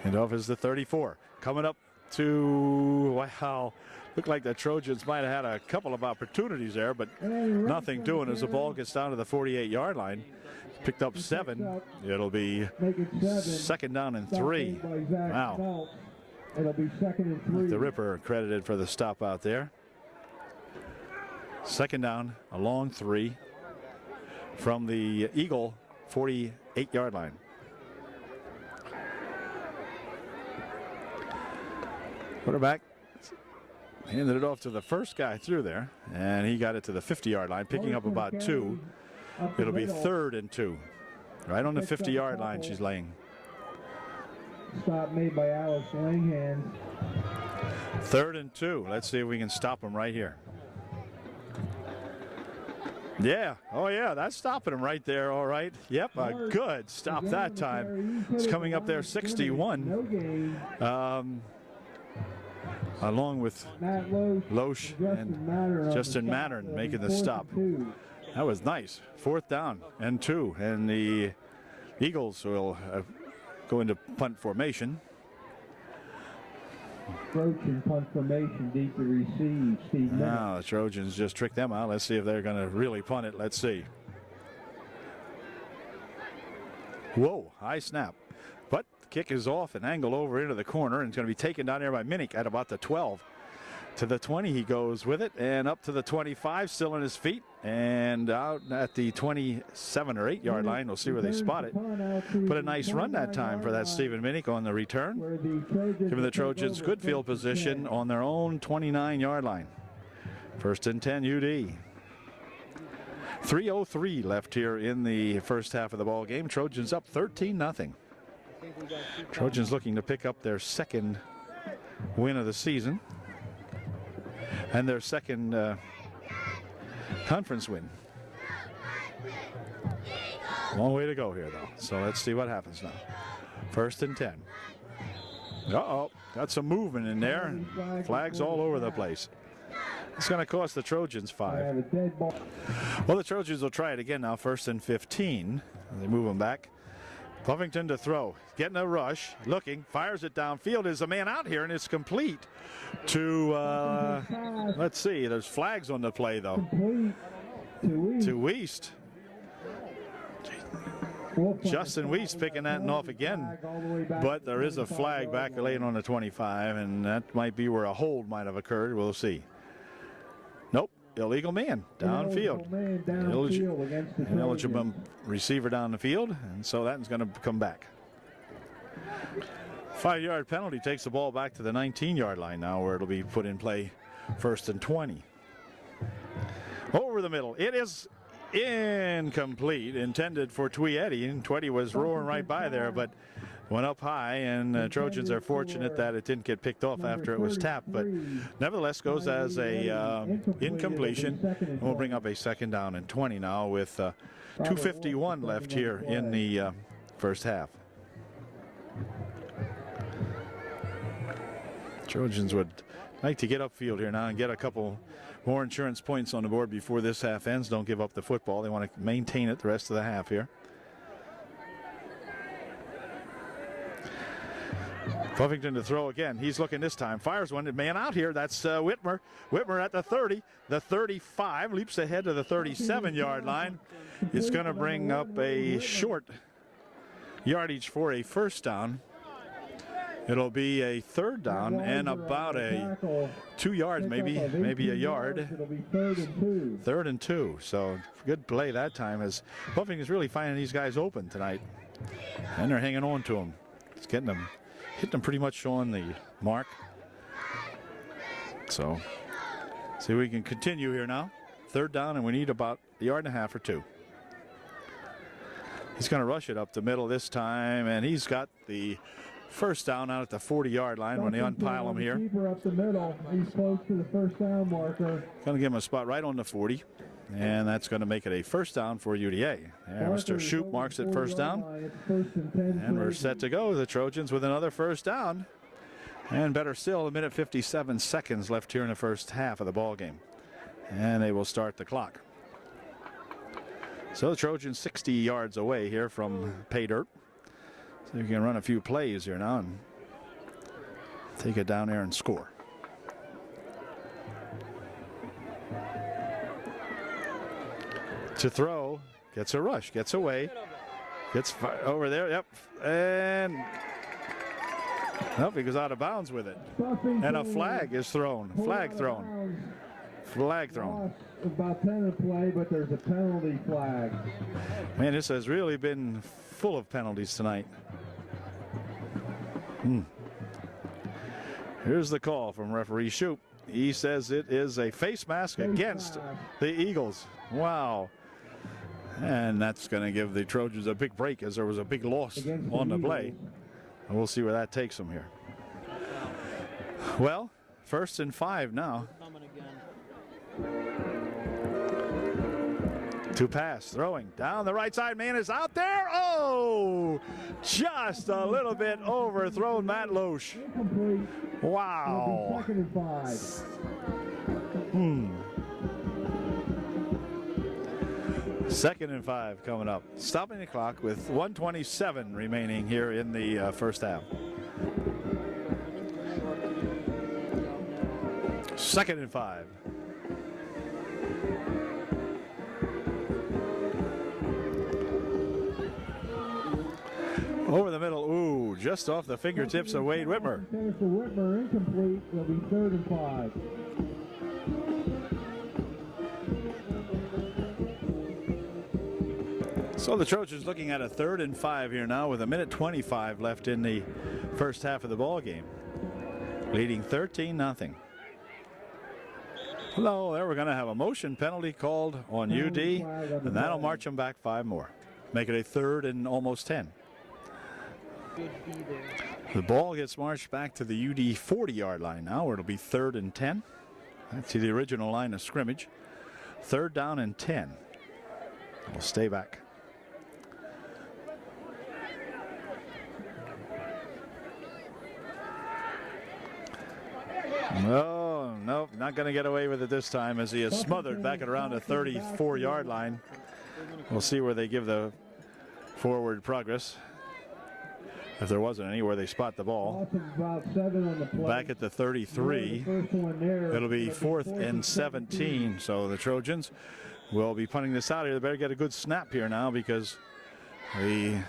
And off is the 34. Coming up to, wow, looked like the Trojans might have had a couple of opportunities there, but nothing doing as the ball gets down to the 48-yard line. Picked up 7. It'll be 2nd down and 3. Wow. It'll be 2nd and 3. The Ripper credited for the stop out there. 2nd down, a long 3 from the Eagle 48-yard line. Quarterback Handed it off to the first guy through there, and he got it to the 50-yard line, picking up about 2. It'll be 3rd and 2. Right on the 50-yard line she's laying. Stop made by Alice Langhans. 3rd and 2. Let's see if we can stop him right here. Yeah. Oh, yeah. That's stopping him right there. All right. Yep. A good stop that time. It's coming up there 61. Along with Loesch and Justin Mattern making the stop. That was nice. 4th down and 2. And the Eagles will go into punt formation. Trojan punt formation, deep to receive. Steve now the Trojans just tricked them out. Let's see if they're going to really punt it. Let's see. Whoa, high snap. But the kick is off and angled over into the corner, and it's going to be taken down there by Minnick at about the 12. To the 20 he goes with it, and up to the 25, still on his feet, and out at the 27 or 8-yard line. We'll see where they spot it. But a nice run that time for that Stephen Minnick on the return, giving the Trojans good field position on their own 29-yard line. 1st and 10 UD. 3:03 left here in the first half of the ball game. Trojans up 13-0. Trojans looking to pick up their 2nd win of the season. And their 2nd conference win. Long way to go here, though. So let's see what happens now. 1st and 10. Uh-oh. Got some movement in there. Flags all over the place. It's going to cost the Trojans 5. Well, the Trojans will try it again now. 1st and 15. They move them back. Buffington to throw, getting a rush, looking, fires it downfield. Is a man out here, and it's complete to, let's see, there's flags on the play, though. To Wiest. Justin Wiest picking that off again, but there is a flag back late on the 25, and that might be where a hold might have occurred. We'll see. Nope. Illegal man downfield. Ineligible receiver down the field, and so that's going to come back. 5-yard penalty takes the ball back to the 19-yard line now, where it'll be put in play 1st and 20. Over the middle. It is incomplete, intended for Tweedy, and Tweedy was roaring right by there, but went up high, and Trojans are fortunate that it didn't get picked off after it was tapped, but nevertheless goes as a incompletion. And we'll bring up a 2nd down and 20 now with 2:51 left here in the first half. Trojans would like to get upfield here now and get a couple more insurance points on the board before this half ends. Don't give up the football. They want to maintain it the rest of the half here. Buffington to throw again. He's looking this time. Fires one. Man out here. That's Whitmer. Whitmer at the 30. The 35. Leaps ahead to the 37-yard line. It's going to bring up a short yardage for a 1st down. It'll be a 3rd down and about a 2 yards, maybe a yard. 3rd and 2. So good play that time, as Buffington's really finding these guys open tonight. And they're hanging on to them. It's getting them. Hitting them pretty much on the mark. So, see if we can continue here now. 3rd down, and we need about a yard and a half or 2. He's going to rush it up the middle this time, and he's got the 1st down out at the 40-yard line when they unpile him here. Keeper up the middle. He's close to the 1st down marker. Going to give him a spot right on the 40. And that's going to make it a 1st down for UDA. And Mr. Shoup marks it 1st down. And we're set to go. The Trojans with another 1st down. And better still, 1:57 seconds left here in the first half of the ball game. And they will start the clock. So the Trojans 60 yards away here from pay dirt. So you can run a few plays here now and take it down there and score. To throw, gets a rush, gets away, gets over there, yep, and nope, he goes out of bounds with it. And a flag is thrown, flag thrown. About 10 in play, but there's a penalty flag. Man, this has really been full of penalties tonight. Here's the call from referee Shoup. He says it is a face mask against the Eagles. Wow. And that's going to give the Trojans a big break as there was a big loss on the play. And we'll see where that takes them here. Well, 1st and 5 now. To pass, throwing down the right side. Man is out there. Oh, just a little bit overthrown Matt Loesch. Wow. 2nd and 5. 2nd and 5 coming up. Stopping the clock with 1:27 remaining here in the first half. 2nd and 5. Over the middle, ooh, just off the fingertips of Wade Whitmer. Finish for Whitmer, incomplete. It'll be 3rd and 5. So the Trojans looking at a 3rd and 5 here now with 1:25 left in the first half of the ball game. Leading 13-0. Hello, there we're going to have a motion penalty called on UD, and that'll march them back 5 more. Make it a 3rd and almost 10. The ball gets marched back to the UD 40-yard line now, where it'll be 3rd and 10. That's the original line of scrimmage. 3rd down and 10. We'll stay back. Oh, nope, not going to get away with it this time as he is smothered back at around the 34-yard line. We'll see where they give the forward progress. If there wasn't any, where they spot the ball. Back at the 33. It'll be 4th and 17. So the Trojans will be punting this out here. They better get a good snap here now because the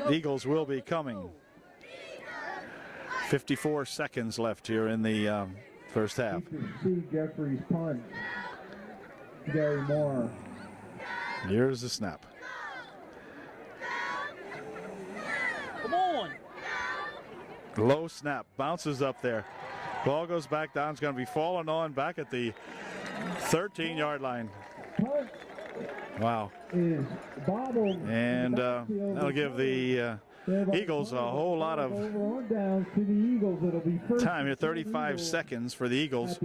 Eagles will be coming. 54 seconds left here in the first half. See Jeffrey's punt. Gary Moore. Here's the snap. Come on. Low snap, bounces up there. Ball goes back down. It's going to be falling on back at the 13-yard line. Wow. And that'll give the Eagles a whole lot of time here. 35 seconds for the Eagles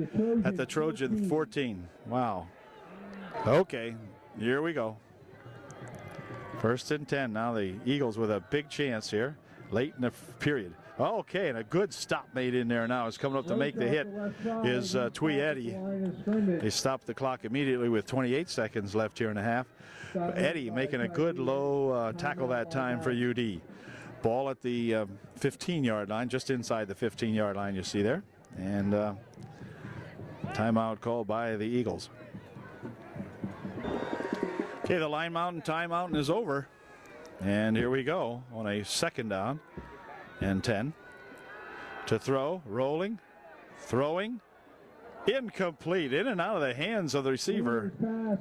at the Trojan 14. Wow. Okay, here we go. 1st and 10. Now the Eagles with a big chance here late in the period. Okay, and a good stop made in there now. Is coming up to make the hit is Twee Eddy. They stopped the clock immediately with 28 seconds left here in the half. Eddy making a good low tackle that time for UD. Ball at the 15-yard line, just inside the 15-yard line you see there. And timeout called by the Eagles. Okay, the line mountain timeout is over. And here we go on a 2nd down and 10. To throw, rolling, throwing, incomplete, in and out of the hands of the receiver,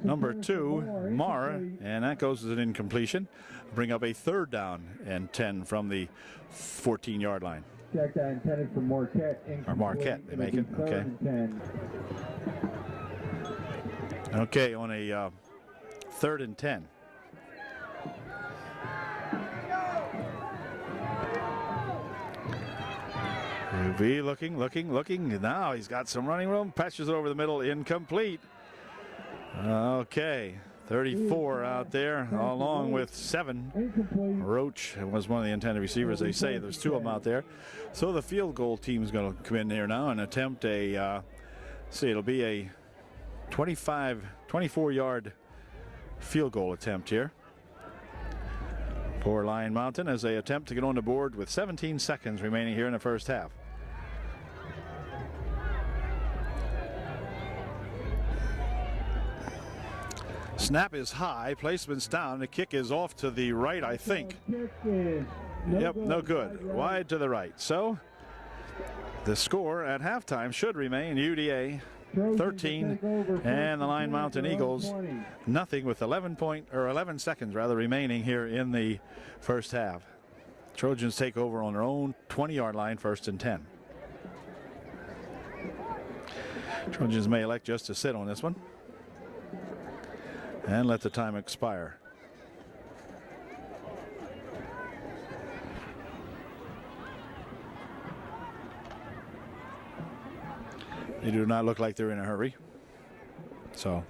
number 2, Marr, and that goes as an incompletion. Bring up a 3rd down and 10 from the 14-yard line. Check that intended for Marquette. Or Marquette, they make it, okay. Okay, on a 3rd and 10. Be looking. Now he's got some running room. Patches it over the middle, incomplete. Okay, 34 out there, along with 7. Roach was one of the intended receivers. They say there's 2 of them out there. So the field goal team is going to come in there now and attempt a. It'll be a 24-yard field goal attempt here for Lion Mountain as they attempt to get on the board with 17 seconds remaining here in the first half. Snap is high, placement's down, the kick is off to the right, I think. Yep, no good. Wide to the right. So the score at halftime should remain UDA 13 and the Lion Mountain Eagles nothing, with 11 seconds remaining here in the first half. Trojans take over on their own 20-yard line, 1st and 10. Trojans may elect just to sit on this one and let the time expire. They do not look like they're in a hurry. So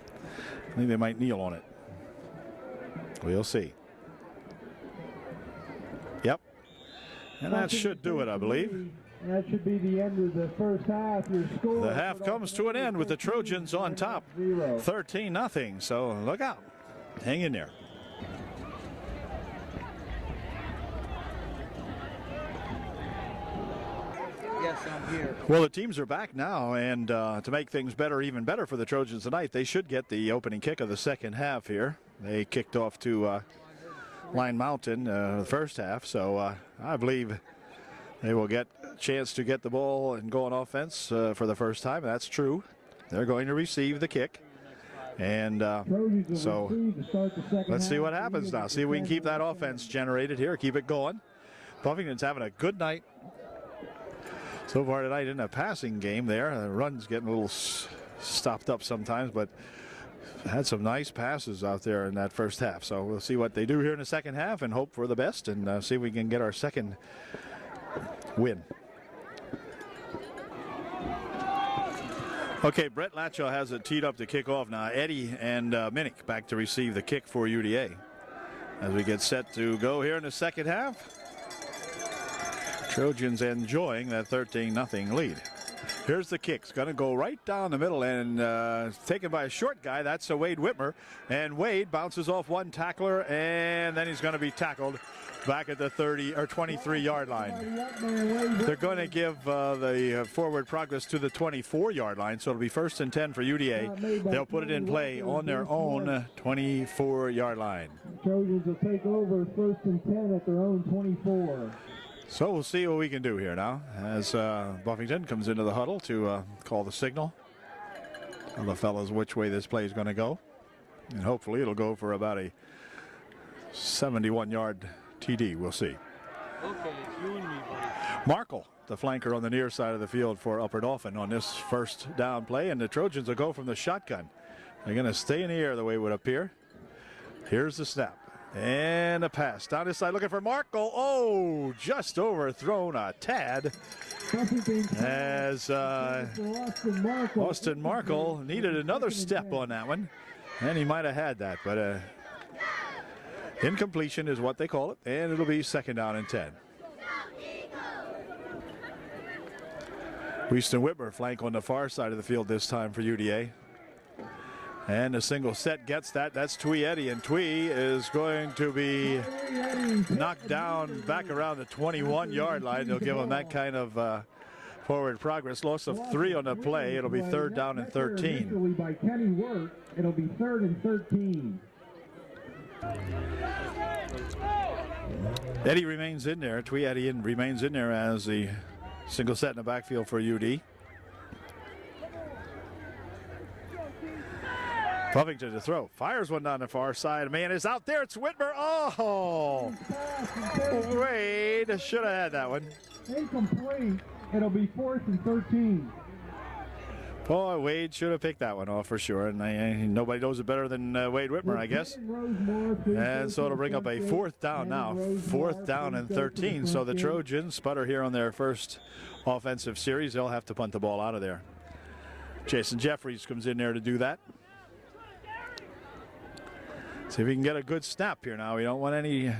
I think they might kneel on it. We'll see. Yep. And that should do it, I believe. That should be the end of the first half. Your score. The half comes to an end with the Trojans on top, 13-0. So look out. Hang in there. Yes, I'm here. Well, the teams are back now, and to make things better, even better for the Trojans tonight, they should get the opening kick of the second half here. They kicked off to Line Mountain the first half, so I believe they will get a chance to get the ball and go on offense for the first time. That's true. They're going to receive the kick. And so let's see what happens now. See if we can keep that offense generated here, keep it going. Buffington's having a good night so far tonight in a passing game there. The run's getting a little stopped up sometimes, but had some nice passes out there in that first half. So we'll see what they do here in the second half and hope for the best and see if we can get our second win. Okay, Brett Latcho has it teed up to kick off now. Eddie and Minnick back to receive the kick for UDA as we get set to go here in the second half. Trojans enjoying that 13-0 lead. Here's the kick. It's going to go right down the middle and taken by a short guy. That's a Wade Whitmer. And Wade bounces off one tackler, and then he's going to be tackled back at the 30 or 23-yard line. They're going to give the forward progress to the 24-yard line, so it'll be 1st and 10 for UDA. They'll put it in play on their own 24-yard line. Trojans will take over 1st and 10 at their own 24. So we'll see what we can do here now as Buffington comes into the huddle to call the signal. Tell the fellas which way this play is going to go. And hopefully it'll go for about a 71-yard TD. We'll see. Okay, it's you and me, buddy. Markle, the flanker on the near side of the field for Upper Dauphin on this first down play. And the Trojans will go from the shotgun. They're going to stay in the air the way it would appear. Here's the snap. And a pass down this side looking for Markle. Oh, just overthrown a tad as Austin Markle needed another step on that one. And he might have had that, but incompletion is what they call it. And it'll be 2nd down and 10. Winston Whitmer flank on the far side of the field this time for UDA. And a single set gets that. That's Twee Eddy, and Twee is going to be knocked down back around the 21-yard line. They'll give him that kind of forward progress. Loss of 3 on the play. It'll be 3rd down and 13. By Kenny Wirt, it'll be 3rd and 13. Eddy remains in there. Twee Eddy remains in there as the single set in the backfield for UD. Buffington to throw. Fires one down the far side. Man is out there. It's Whitmer. Oh! Wade should have had that one. Incomplete. It'll be 4th and 13. Boy, Wade should have picked that one off for sure. And nobody knows it better than Wade Whitmer, I guess. And so it'll bring up a 4th down now. 4th down and 13. So the Trojans sputter here on their first offensive series. They'll have to punt the ball out of there. Jason Jeffries comes in there to do that. See if we can get a good snap here now. We don't want any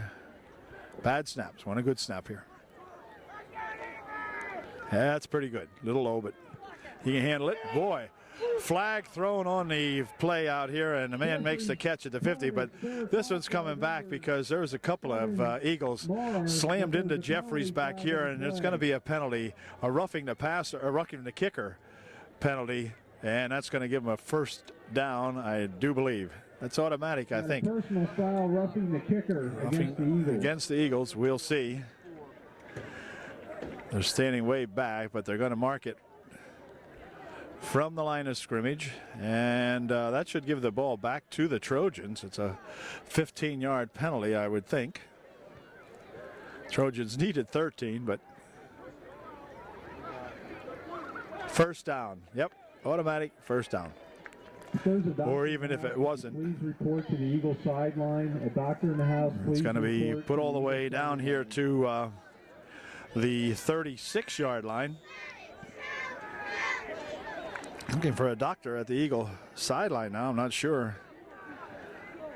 bad snaps. Want a good snap here. That's pretty good. Little low, but he can handle it. Boy, flag thrown on the play out here, and the man makes the catch at the 50. But this one's coming back because there was a couple of Eagles slammed into Jeffries back here, and it's going to be a penalty, a roughing the passer, a roughing the kicker penalty, and that's going to give him a 1st down, I do believe. That's automatic, I think. Personal foul roughing the kicker against the Eagles. Against the Eagles, we'll see. They're standing way back, but they're going to mark it from the line of scrimmage, and that should give the ball back to the Trojans. It's a 15-yard penalty, I would think. Trojans needed 13, but 1st down. Yep. automatic first down. Or even if it wasn't. Please report to the Eagle sideline. A doctor in the house, please. It's going to be report put to all the Eagle way down sideline. here to the 36-yard line. Looking for a doctor at the Eagle sideline now. I'm not sure.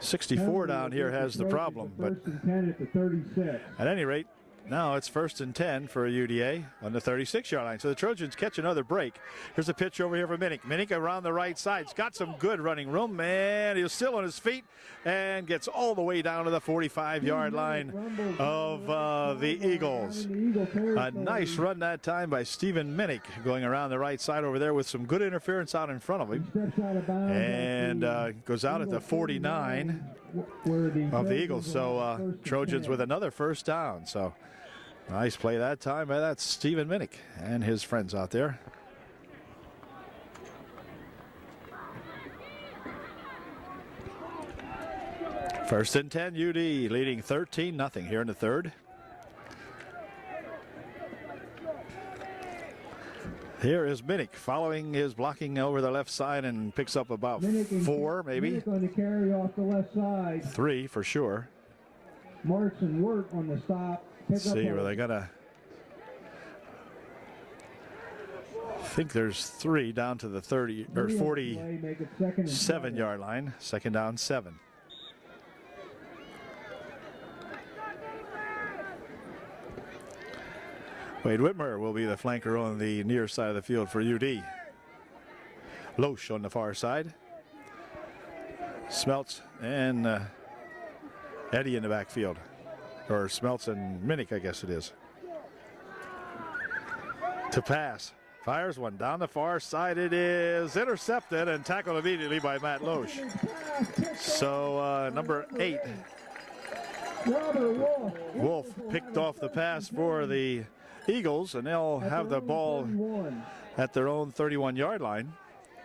64 down here has the problem, but First and 10 at the 36. at any rate, now it's 1st and 10 for UDA on the 36-yard line. So the Trojans catch another break. Here's a pitch over here for Minnick. Minnick around the right side. He's got some good running room, and he's still on his feet and gets all the way down to the 45-yard line of the Eagles. A nice run that time by Stephen Minnick, going around the right side over there with some good interference out in front of him. And goes out at the 49 of the Eagles. So Trojans with another first down. So nice play that time by that Stephen Minnick and his friends out there. First and 10, UD leading 13-0 here in the third. Here is Minnick following his blocking over the left side and picks up about 4 maybe. Minnick on the carry off the left side. 3 for sure. Marks and Wirt on the stop. Let's see where they got a. I think there's 3 down to the 30 or 47-yard line. Second down, 7. Wade Whitmer will be the flanker on the near side of the field for UD. Loesch on the far side. Smeltz and Eddie in the backfield. Or Smeltz and Minnick, I guess it is. To pass. Fires one down the far side. It is intercepted and tackled immediately by Matt Loesch. So number 8. Wolf picked off the pass for the Eagles, and they'll have the ball at their own 31-yard line.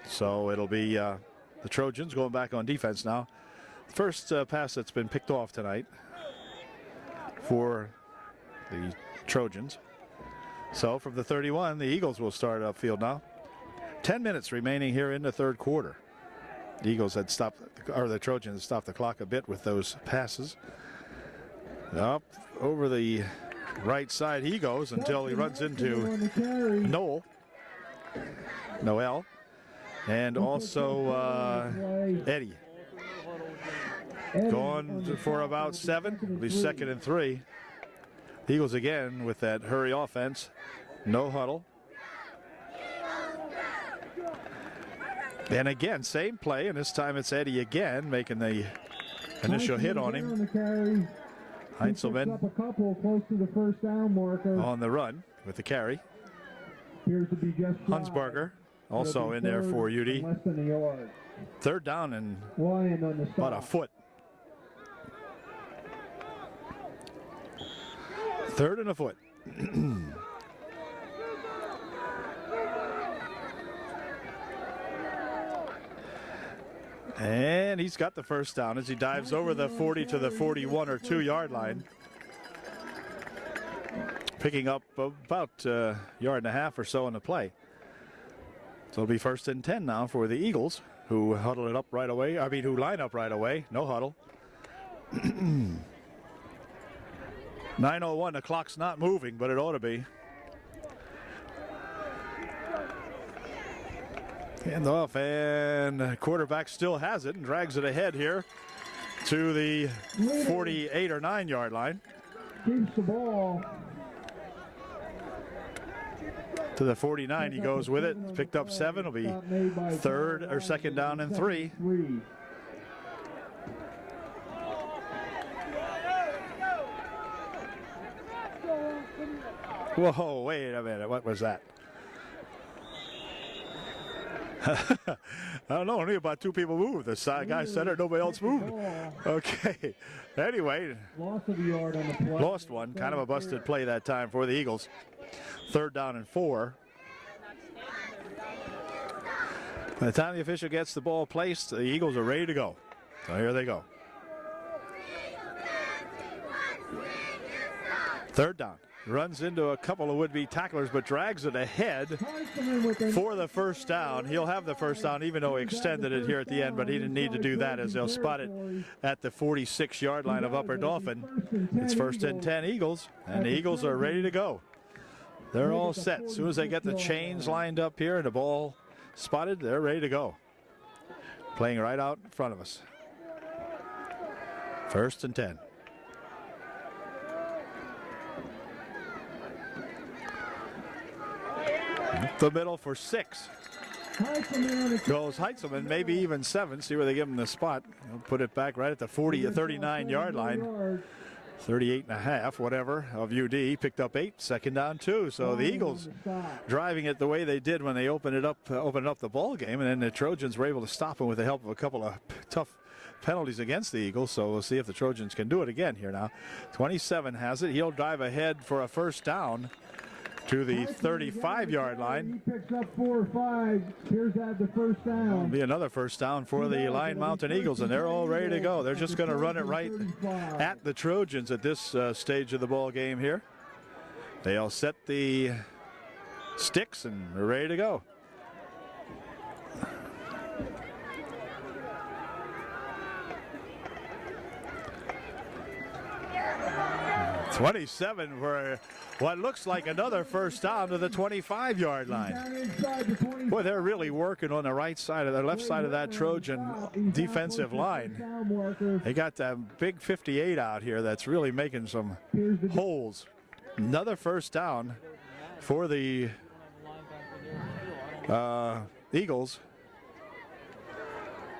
So it'll be the Trojans going back on defense now. First pass that's been picked off tonight for the Trojans. So from the 31, the Eagles will start upfield now. 10 minutes remaining here in the third quarter. The Eagles had stopped, or the Trojans stopped the clock a bit with those passes. Up over the right side he goes until he runs into Noel, and also Eddie. Going for about 7, it'll be 2nd and 3. Eagles again with that hurry offense. No huddle. And again, same play, and this time it's Eddie again making the initial hit on him. Heinzelman up a couple close to the first down marker. On the run with the carry. Appears to be just Hunsberger also in there for UD. Less than a yard. Third down and Lyon on the stop. about a foot. 3rd and a foot. And he's got the first down as he dives over the 40 to the 41 or 2-yard line. Picking up about a yard and a half or so in the play. So it'll be 1st and 10 now for the Eagles, who huddle it up right away. I mean, who line up right away. No huddle. 9:01, the clock's not moving, but it ought to be. Hand off, and quarterback still has it and drags it ahead here to the 48 or 9-yard line. Keeps the ball. To the 49, he goes with it. Picked up 7. It'll be 3rd or 2nd down and 3. Whoa, wait a minute. What was that? I don't know. Only about 2 people moved. The side guy center, nobody else moved. Okay. Anyway, Loss of a yard on the play. Lost one. Kind of a busted play that time for the Eagles. 3rd down and 4. By the time the official gets the ball placed, the Eagles are ready to go. So here they go. 3rd down. runs into a couple of would-be tacklers, but drags it ahead for the first down. He'll have the first down, even though he extended it here at the end, but he didn't need to do that, as they'll spot it at the 46-yard line of Upper Dauphin. It's 1st and 10 Eagles, and the Eagles are ready to go. They're all set. As soon as they get the chains lined up here and the ball spotted, they're ready to go. Playing right out in front of us. 1st and 10. Up the middle for 6. Goes Heitzelman, maybe even 7. See where they give him the spot. He'll put it back right at the 39-yard line. 38.5, whatever, of UD. Picked up 8, 2nd down 2. So the Eagles driving it the way they did when they opened up the ball game, and then the Trojans were able to stop them with the help of a couple of tough penalties against the Eagles. So we'll see if the Trojans can do it again here now. 27 has it. He'll drive ahead for a first down to the 35-yard line. He picks up 4 or 5. Here's at the first down. It'll be another first down for the Lion Mountain Eagles, and they're all ready to go. They're just going to run it right at the Trojans at this stage of the ball game here. They'll set the sticks, and they're ready to go. '27 for what looks like another first down to the 25-yard line. Boy, they're really working on the right side of the left side of that Trojan defensive line. They got that big 58 out here that's really making some holes. Another first down for the Eagles.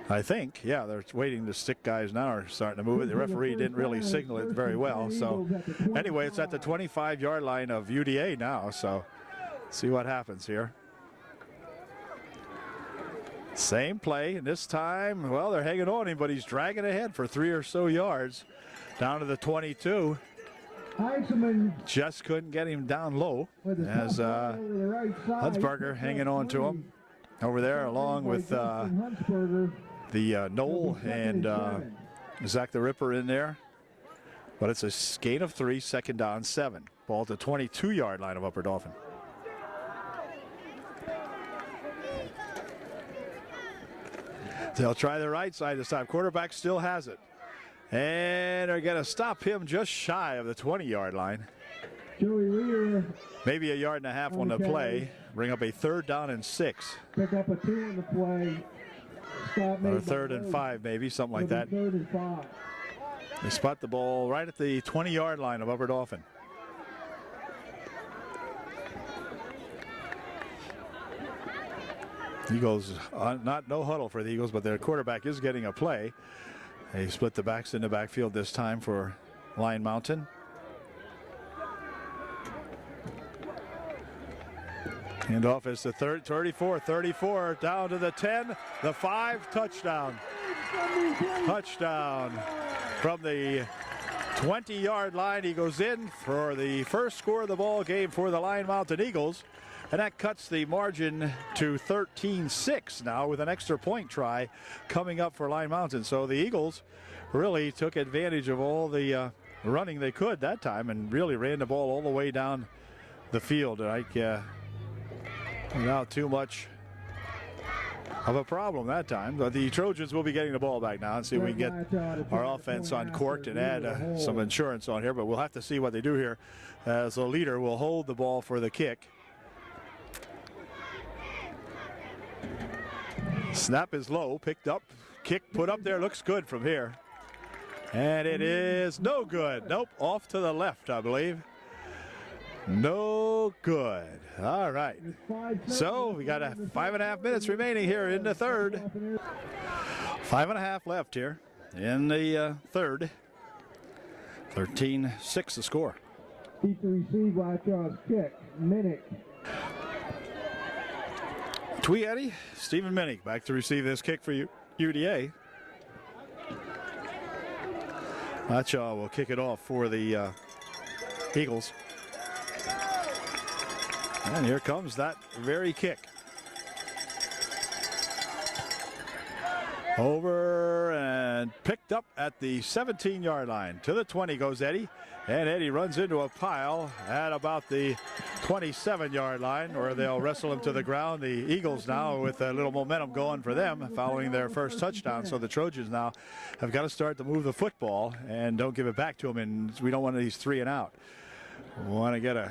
I think, yeah, they're waiting. The stick guys now are starting to move it. The referee didn't really signal it very well. So anyway, it's at the 25-yard line of UDA now. So see what happens here. Same play, and this time, well, they're hanging on him, but he's dragging ahead for 3 or so yards down to the 22. Just couldn't get him down low as Hunsberger hanging on to him over there, along with the Knoll and Zach the Ripper in there. But it's a gain of 3, 2nd down 7. Ball at the 22-yard line of Upper Dauphin. They'll try the right side this time. Quarterback still has it. And they're going to stop him just shy of the 20-yard line. Maybe a yard and a half on the play. Bring up a 3rd down and 6. Pick up a 2 on the play. Or 3rd and 5, maybe, something like that. 3rd and 5. They spot the ball right at the 20-yard line of Upper Dauphin. Eagles, no huddle for the Eagles, but their quarterback is getting a play. They split the backs in the backfield this time for Lion Mountain. And off is the 34, down to the 10, the 5, touchdown. Touchdown from the 20-yard line. He goes in for the first score of the ball game for the Lion Mountain Eagles. And that cuts the margin to 13-6 now, with an extra point try coming up for Lion Mountain. So the Eagles really took advantage of all the running they could that time and really ran the ball all the way down the field. Without too much of a problem that time. But the Trojans will be getting the ball back now and see if we can get our offense uncorked and add some insurance on here. But we'll have to see what they do here, as the leader will hold the ball for the kick. Snap is low, picked up, kick put up there, looks good from here. And it is no good. Nope, off to the left, I believe. No good. All right. So we got 5.5 minutes remaining here in the third. 5.5 left here in the third. 13-6 the score. Deep to receive, Watchaw's kick. Minnick. Tweedy, Stephen Minnick back to receive this kick for UDA. Watchaw will kick it off for the Eagles. And here comes that very kick. Over and picked up at the 17-yard line. To the 20 goes Eddie. And Eddie runs into a pile at about the 27-yard line where they'll wrestle him to the ground. The Eagles now with a little momentum going for them following their first touchdown. So the Trojans now have got to start to move the football and don't give it back to them. And we don't want these 3 and out. We want to get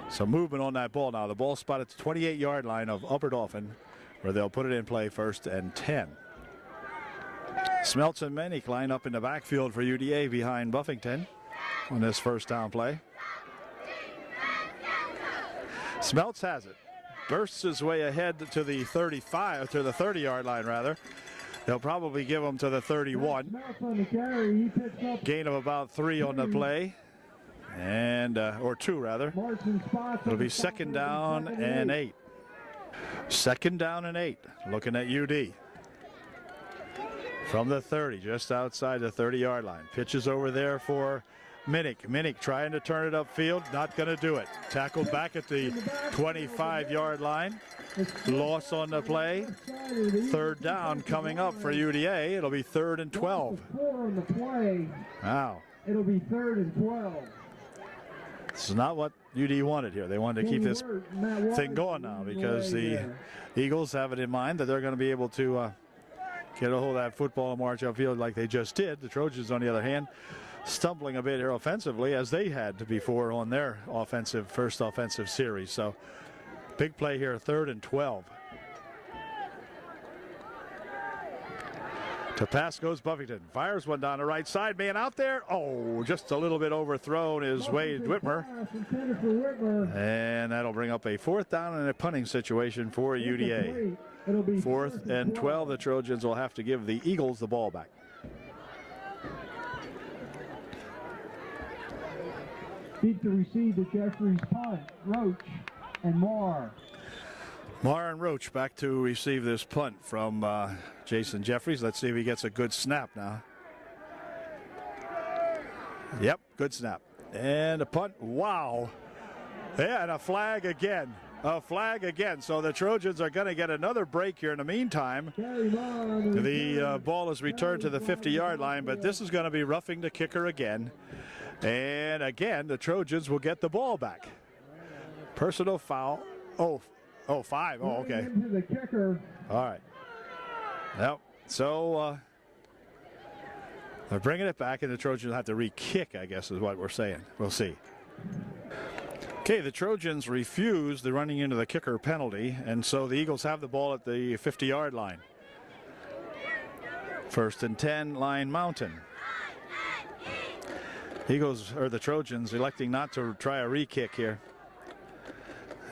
some movement on that ball now. The ball spot at the 28-yard line of Upper Dauphin where they'll put it in play 1st and 10. Smeltz and Menick line up in the backfield for UDA behind Buffington on this first down play. Smeltz has it. Bursts his way ahead to the 35, to the 30-yard line rather. They'll probably give him to the 31. Gain of about 3 on the play. And, or 2 rather. It'll be 2nd down and 8. 2nd down and 8. Looking at UD. From the 30, just outside the 30-yard line. Pitches over there for Menick. Menick trying to turn it upfield, not going to do it. Tackled back at the 25-yard line. Loss on the play. 3rd down coming up for UDA. It'll be 3rd and 12. Wow. It'll be 3rd and 12. This is not what UD wanted here. They wanted to keep this thing going now because the Eagles have it in mind that they're going to be able to get a hold of that football and march upfield like they just did. The Trojans, on the other hand, stumbling a bit here offensively as they had before on their first offensive series. So big play here, 3rd and 12. To pass goes Buffington. Fires one down the right side. Man out there. Oh, just a little bit overthrown is Wade Whitmer. And that'll bring up a 4th down and a punting situation for UDA. 4th and 12. The Trojans will have to give the Eagles the ball back. Deep to receive the Jeffries punt. Roach and Marr. Marr and Roach back to receive this punt from Jason Jeffries. Let's see if he gets a good snap now. Yep, good snap. And a punt. Wow. Yeah, and a flag again. A flag again. So the Trojans are going to get another break here in the meantime. The ball is returned to the 50-yard line, but this is going to be roughing the kicker again. And again, the Trojans will get the ball back. Personal foul. Oh, 5. Oh, okay. All right. Yep. So they're bringing it back, and the Trojans have to re-kick, I guess is what we're saying. We'll see. Okay, the Trojans refuse the running into the kicker penalty, and so the Eagles have the ball at the 50-yard line. 1st and 10, Line Mountain. The Trojans electing not to try a re-kick here.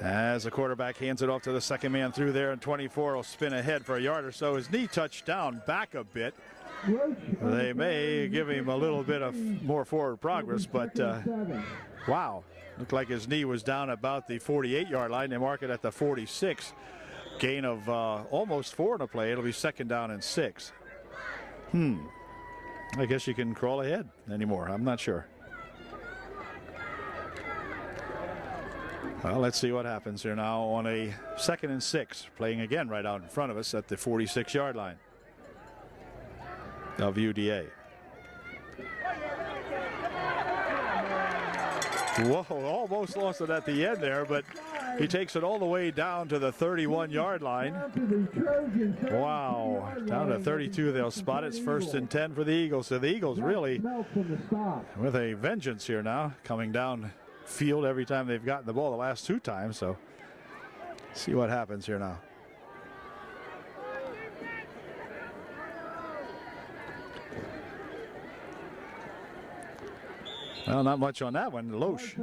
As the quarterback hands it off to the second man through there, and 24 will spin ahead for a yard or so. His knee touched down back a bit. They may give him a little bit of more forward progress, but wow. Looked like his knee was down about the 48-yard line. They mark it at the 46. Gain of almost 4 in the play. It'll be 2nd down and 6. I guess you can crawl ahead anymore. I'm not sure. Well, let's see what happens here now on a 2nd and 6. Playing again right out in front of us at the 46-yard line of UDA. Whoa, almost lost it at the end there, but he takes it all the way down to the 31-yard line. Wow, down to 32. They'll spot it. It's 1st and 10 for the Eagles. So the Eagles really with a vengeance here now, coming down field every time they've gotten the ball the last 2 times. So see what happens here now. Well, not much on that one. Loesch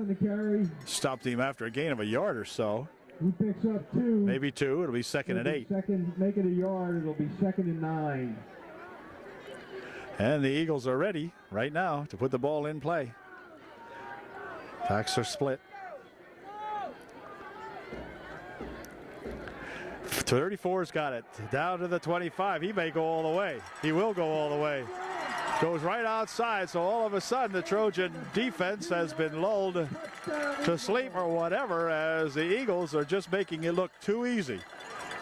stopped him after a gain of a yard or so. He picks up 2. Maybe 2. It'll be 2nd and 8. Make it a yard. It'll be 2nd and 9. And the Eagles are ready right now to put the ball in play. Backs are split. 34's got it. Down to the 25. He may go all the way. He will go all the way. Goes right outside, so all of a sudden the Trojan defense has been lulled to sleep or whatever, as the Eagles are just making it look too easy.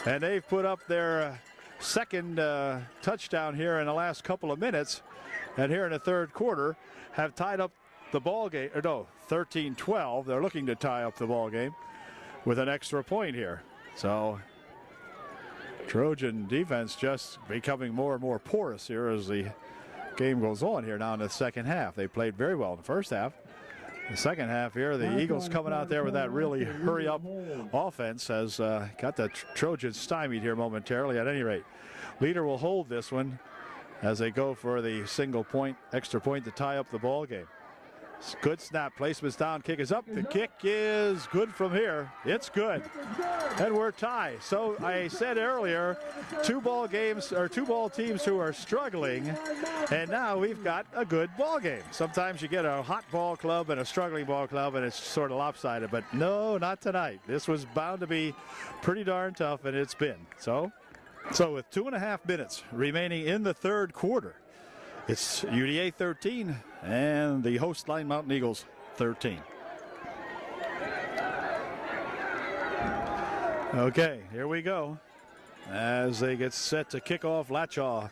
And they've put up their second touchdown here in the last couple of minutes. And here in the third quarter have tied up the ball game. Or no, 13-12. They're looking to tie up the ball game with an extra point here. So Trojan defense just becoming more and more porous here as the game goes on here now in the second half. They played very well in the first half. The second half here, the Eagles coming out there with that really hurry-up offense has got the Trojans stymied here momentarily. At any rate, Leader will hold this one as they go for the single point, extra point to tie up the ball game. Good snap, placement's down, kick is up. The kick is good from here. It's good. And we're tied. So I said earlier, two ball teams who are struggling, and now we've got a good ball game. Sometimes you get a hot ball club and a struggling ball club and it's sort of lopsided, but no, not tonight. This was bound to be pretty darn tough, and it's been. So with 2.5 minutes remaining in the third quarter, it's UDA 13 and the host Line Mountain Eagles 13. Okay, here we go as they get set to kick off. Latchaw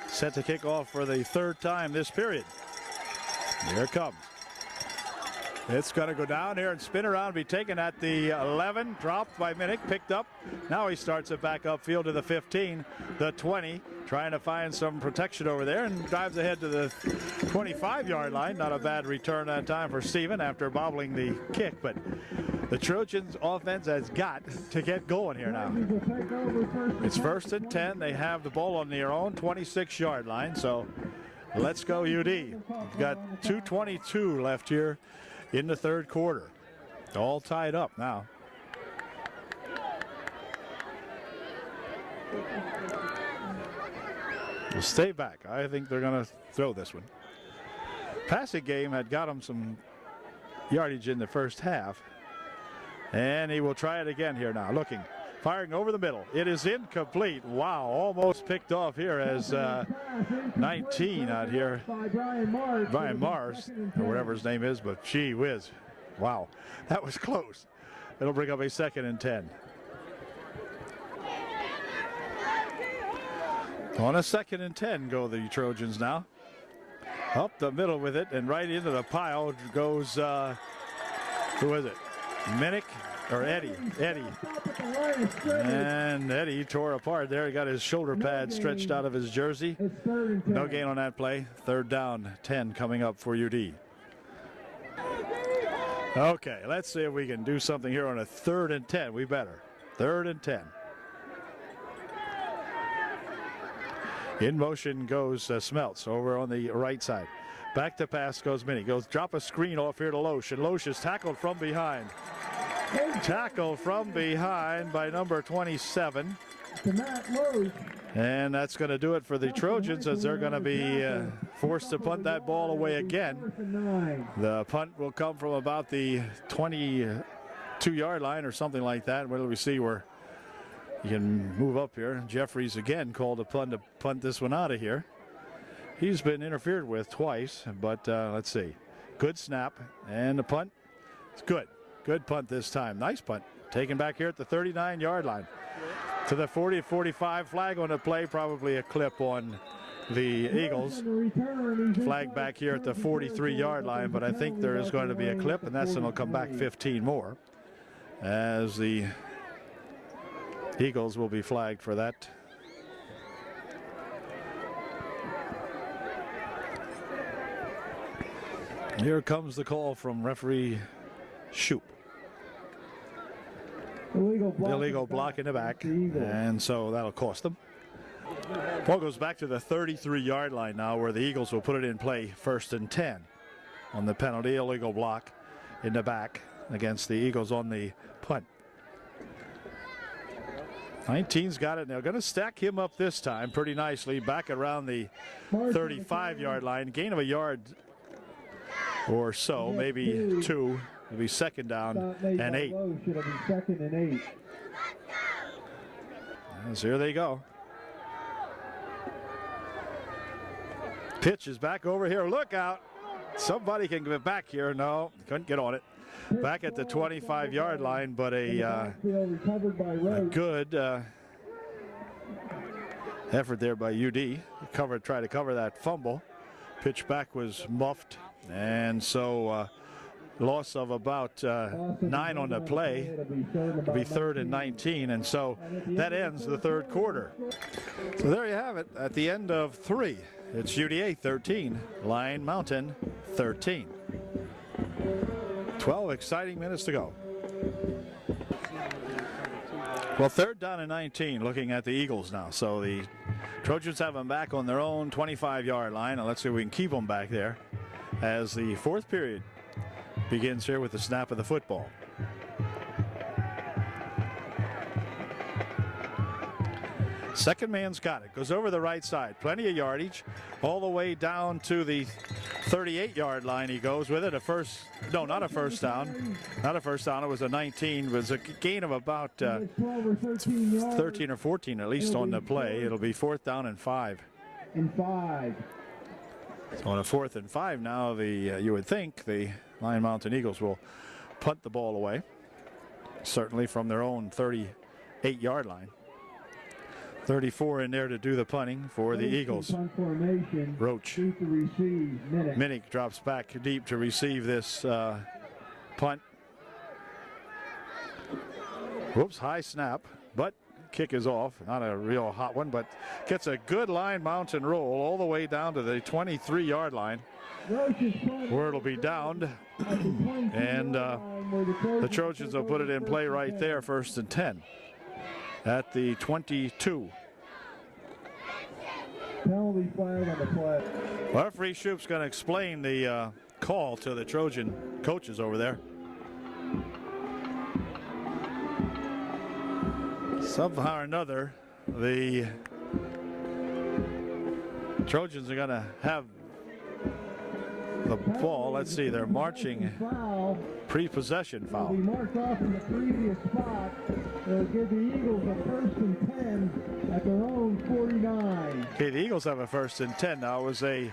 set to kick off for the third time this period. Here it comes. It's going to go down here and spin around, be taken at the 11, dropped by Minnick, picked up. Now he starts it back upfield to the 15, the 20, trying to find some protection over there and drives ahead to the 25-yard line. Not a bad return that time for Steven after bobbling the kick, but the Trojans offense has got to get going here now. It's 1st and 10. They have the ball on their own 26-yard line, so let's go UD. We've got 2:22 left here in the third quarter. All tied up now. We'll stay back. I think they're going to throw this one. Passing game had got him some yardage in the first half. And he will try it again here now. Looking, firing over the middle. It is incomplete. Wow, almost picked off here as 19 out here. Brian Mars, or whatever his name is, but gee whiz. Wow, that was close. It'll bring up a 2nd and 10. On a 2nd and 10 go the Trojans now. Up the middle with it and right into the pile goes, who is it? Minnick or Eddie. And Eddie tore apart there. He got his shoulder pad stretched out of his jersey. No gain on that play. 3rd down, 10 coming up for UD. Okay, let's see if we can do something here on a 3rd and 10. We better. 3rd and 10. In motion goes Smeltz over on the right side. Back to pass goes Minnie. Goes drop a screen off here to Loesch. And Loesch is tackled from behind. Tackled from behind by number 27. And that's going to do it for the Trojans as they're going to be forced to punt that ball away again. The punt will come from about the 22-yard line or something like that. Where do we see where you can move up here? Jeffries again called upon to punt this one out of here. He's been interfered with twice, but let's see. Good snap and the punt. It's good. Good punt this time. Nice punt. Taken back here at the 39-yard line. To the 40-45 flag on the play. Probably a clip on the Eagles. Flag back here at the 43-yard line, but I think there is going to be a clip, and that's going to come back 15 more as the Eagles will be flagged for that. Here comes the call from referee Shoup. Illegal block in the back, and so that'll cost them. Ball goes back to the 33-yard line now where the Eagles will put it in play 1st and 10 on the penalty. Illegal block in the back against the Eagles on the punt. 19's got it. They're going to stack him up this time pretty nicely back around the 35-yard line. Gain of a yard or so, maybe 2. It'll be 2nd down and 8. It'll be 2nd and 8. As here they go. Pitch is back over here. Look out. Somebody can get back here. No, couldn't get on it. Back at the 25-yard line, but a good effort there by UD. Try to cover that fumble. Pitch back was muffed, and so loss of about 9 on the play. It'll be 3rd and 19, and so that ends the third quarter. So there you have it. At the end of 3, it's UDA 13, Lion Mountain 13. 12 exciting minutes to go. Well, 3rd down and 19, looking at the Eagles now. So the Trojans have them back on their own 25-yard line, and let's see if we can keep them back there as the 4th period begins here with the snap of the football. Second man's got it. Goes over the right side. Plenty of yardage. All the way down to the 38-yard line he goes with it. Not a first down. Not a first down. It was a 19. It was a gain of about 13 or 14 at least on the play. It'll be 4th down and 5. So on a 4th and 5 now, you would think the Lion Mountain Eagles will punt the ball away. Certainly from their own 38-yard line. 34 in there to do the punting for the Eagles. Roach. Minnick drops back deep to receive this punt. Whoops, high snap, but kick is off. Not a real hot one, but gets a good Lion Mountain roll all the way down to the 23-yard line, where it'll be downed. And the Trojans will put it in play right there, 1st and 10. At the 22. Penalty flag on the play. Referee Shoup's going to explain the call to the Trojan coaches over there. Somehow or another, the Trojans are going to have the ball. Let's see, they're marching pre-possession foul. He marked off in the previous spot. It'll give the Eagles a 1st and 10 at their own 49. Okay, the Eagles have a 1st and 10 now. It was a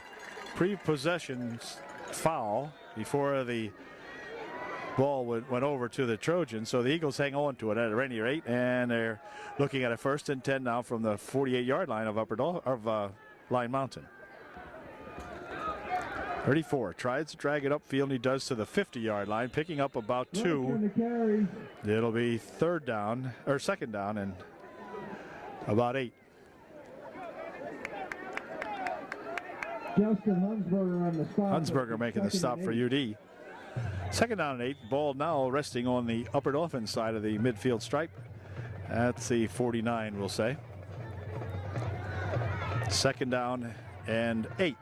pre-possession foul before the ball went over to the Trojans. So the Eagles hang on to it at any rate, and they're looking at a 1st and 10 now from the 48-yard line of Lion Mountain. 34 tries to drag it upfield, and he does to the 50-yard line, picking up about 2. It'll be 2nd down and about 8. Justin Hunsberger on the stop. Hunsberger making the stop for UD. 2nd down and 8. Ball now resting on the Upper Dauphin side of the midfield stripe. That's the 49, we'll say. 2nd down and 8.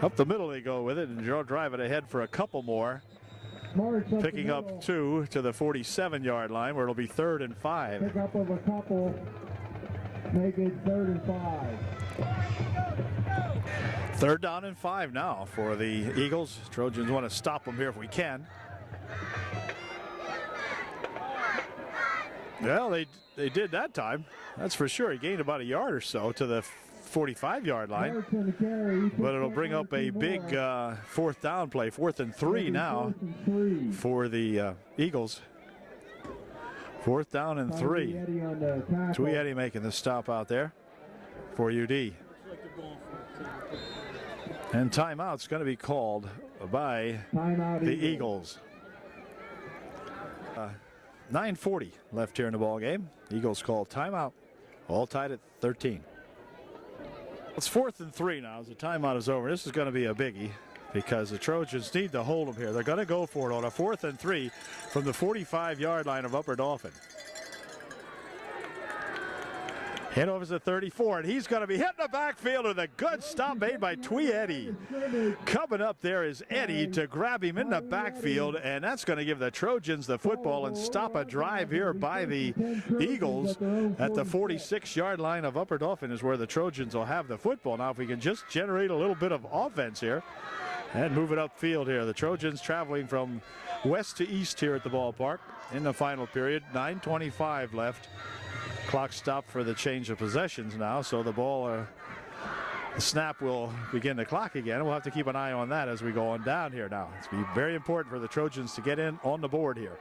Up the middle they go with it, and they'll drive it ahead for a couple more. Picking up 2 to the 47-yard line, where it'll be 3rd and 5. Pick up of a couple, make it 3rd and 5. 3rd down and 5 now for the Eagles. Trojans want to stop them here if we can. Well, they did that time. That's for sure. He gained about a yard or so to the 45-yard line, but it'll bring up a big 4th down play. 4th and 3 now for the Eagles. 4th down and 3. Tweedy making the stop out there for UD. And timeout's going to be called by the Eagles. 9:40 left here in the ball game. Eagles call timeout. All tied at 13. It's 4th and 3 now as the timeout is over. This is going to be a biggie because the Trojans need to hold them here. They're going to go for it on a 4th and 3 from the 45-yard line of Upper Dauphin. Handover's at 34, and he's going to be hitting the backfield with a good stop made by Eddie. Coming up there is Eddie to grab him in the backfield, and that's going to give the Trojans the football and stop a drive here by the Eagles at the 46-yard line of Upper Dauphin is where the Trojans will have the football. Now, if we can just generate a little bit of offense here and move it upfield here. The Trojans traveling from west to east here at the ballpark in the final period. 9:25 left. Clock stopped for the change of possessions now, so the ball The snap will begin the clock again. We'll have to keep an eye on that as we go on down here now. It's be very important for the Trojans to get in on the board here.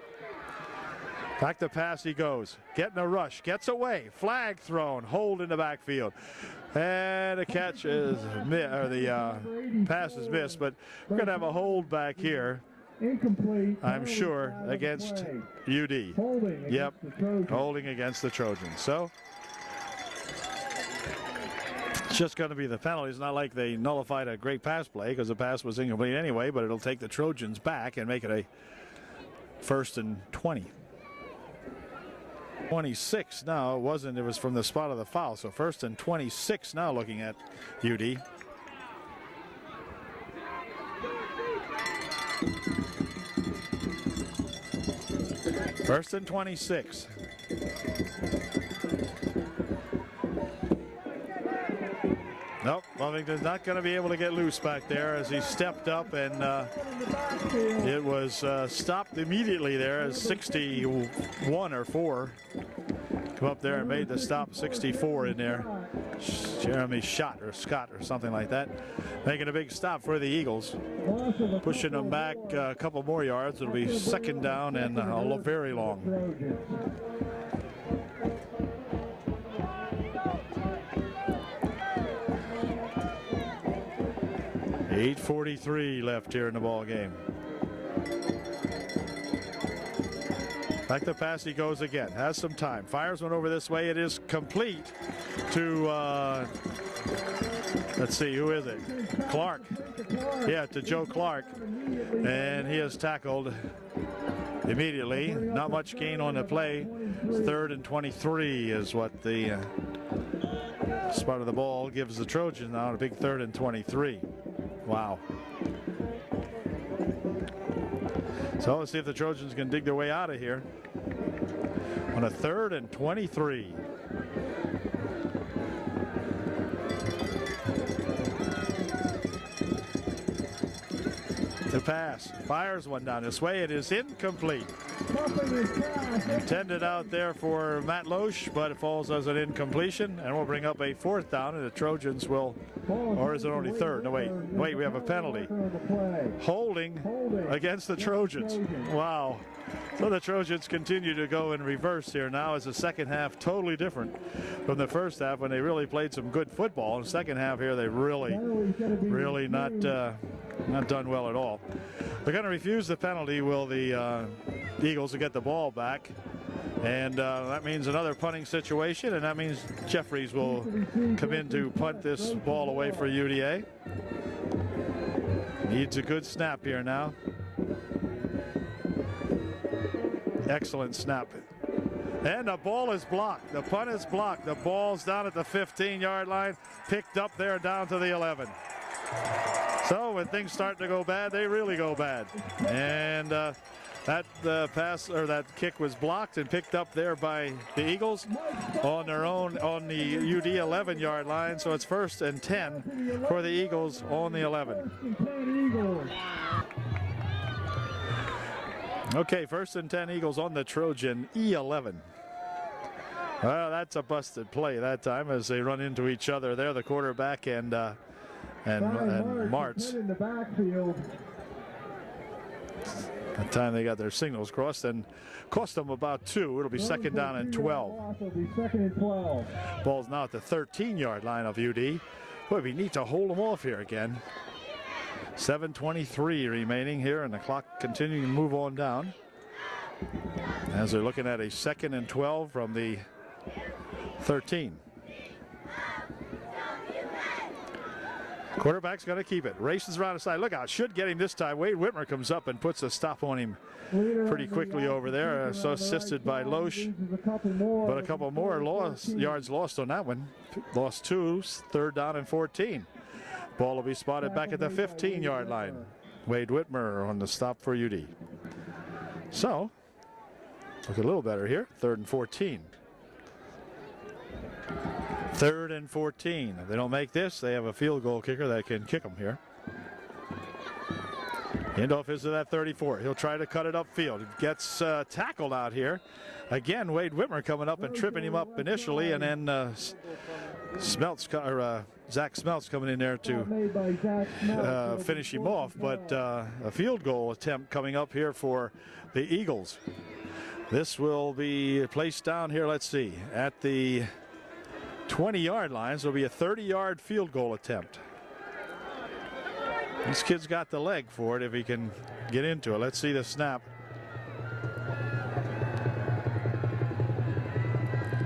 Back to pass he goes. Getting a rush. Gets away. Flag thrown. Hold in the backfield. And the catch is, or the pass is missed, but we're going to have a hold back here. Incomplete. I'm sure against UD. Holding. Yep. Against the Trojans. Holding against the Trojans. So it's just going to be the penalty. It's not like they nullified a great pass play because the pass was incomplete anyway, but it'll take the Trojans back and make it a 1st and 20. 26 now. It wasn't. It was from the spot of the foul. So 1st and 26 now looking at UD. First and 26. Nope, Lovington's not going to be able to get loose back there as he stepped up, and it was stopped immediately there as 61 or 4 come up there and made the stop. 64 in there. Jeremy Scott or something like that, making a big stop for the Eagles, pushing them back a couple more yards. It'll be 2nd down and very long. 8:43 left here in the ball game. Back to pass he goes again. Has some time. Fires one over this way. It is complete to, let's see, who is it? Clark. Yeah, to Joe Clark. And he is tackled immediately. Not much gain on the play. 3rd and 23 is what the spot of the ball gives the Trojans now. A big 3rd and 23. Wow. So let's see if the Trojans can dig their way out of here on a 3rd and 23. The pass fires one down this way. It is incomplete. Intended out there for Matt Loesch, but it falls as an incompletion, and we'll bring up a 4th down, and the Trojans will, or is it only 3rd? No, wait, we have a penalty. Holding against the Trojans. Wow. So the Trojans continue to go in reverse here now as the second half totally different from the first half when they really played some good football. In the second half here, they really not done well at all. They're going to refuse the penalty, will the Eagles, to get the ball back. And that means another punting situation, and that means Jeffries will come in to punt this ball away for UDA. Needs a good snap here now. Excellent snap. And the ball is blocked. The punt is blocked. The ball's down at the 15-yard line, picked up there down to the 11. So when things start to go bad, they really go bad. And that pass, or that kick, was blocked and picked up there by the Eagles on their own on the UD 11-yard line. So it's 1st and 10 for the Eagles on the 11. Okay, 1st and 10 Eagles on the Trojan E11. Well, that's a busted play that time as they run into each other there, the quarterback and Martz. In the backfield. That time they got their signals crossed and cost them about 2. It'll be 2nd down and 12. It'll be 2nd and 12. Ball's now at the 13-yard line of UD. Boy, it'd be neat to hold them off here again. 7:23 remaining here, and the clock continuing to move on down as they're looking at a 2nd and 12 from the 13. Quarterback's going to keep it. Races around the side. Look out. Should get him this time. Wade Whitmer comes up and puts a stop on him pretty quickly over there. So assisted by Loesch. But a couple more yards lost on that one. Lost 2. 3rd down and 14. Ball will be spotted back at the 15-yard line. Wade Whitmer on the stop for UD. So, look a little better here. 3rd and 14. 3rd and 14. If they don't make this, they have a field goal kicker that can kick them here. Handoff is to that 34. He'll try to cut it upfield. He gets tackled out here. Again, Wade Whitmer coming up and tripping him up initially, and then Zach Smeltz coming in there to finish him off, but a field goal attempt coming up here for the Eagles. This will be placed down here, let's see, at the 20-yard line. So it'll be a 30-yard field goal attempt. This kid's got the leg for it if he can get into it. Let's see the snap.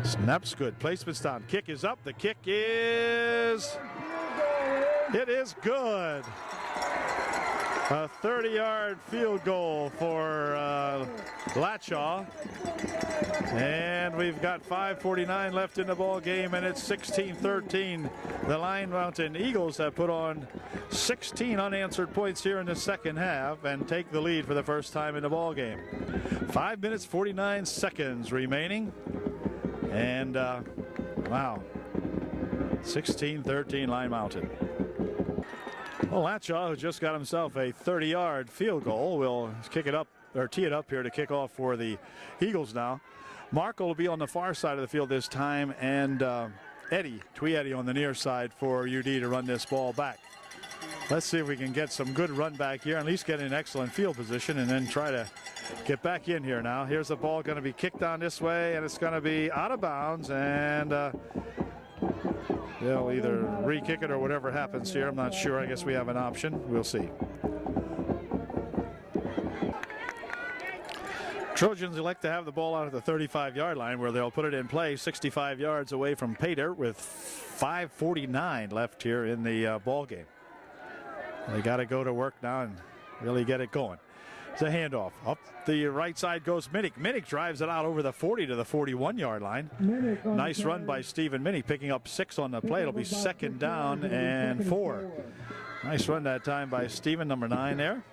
Snap's good. Placement's down. Kick is up. The kick is... It is good. A 30-yard field goal for Latshaw. And we've got 5:49 left in the ball game, and it's 16-13. The Line Mountain Eagles have put on 16 unanswered points here in the second half and take the lead for the first time in the ball game. 5 minutes 49 seconds remaining. And wow, 16-13 Line Mountain. Well, Latshaw, who just got himself a 30-yard field goal, will kick it up or tee it up here to kick off for the Eagles now. Markle will be on the far side of the field this time, and Twee Eddie on the near side for UD to run this ball back. Let's see if we can get some good run back here, at least get in excellent field position, and then try to get back in here now. Here's the ball going to be kicked down this way, and it's going to be out of bounds, and they'll either re-kick it or whatever happens here. I'm not sure. I guess we have an option. We'll see. Trojans elect to have the ball out at the 35-yard line, where they'll put it in play 65 yards away from Pater with 5:49 left here in the ball game. They got to go to work now and really get it going. It's a handoff. Up the right side goes Minnick. Minnick drives it out over the 40 to the 41-yard line. Nice run by Stephen Minnick, picking up 6 on the play. It'll be second down and 4. Nice run that time by Stephen, number 9 there.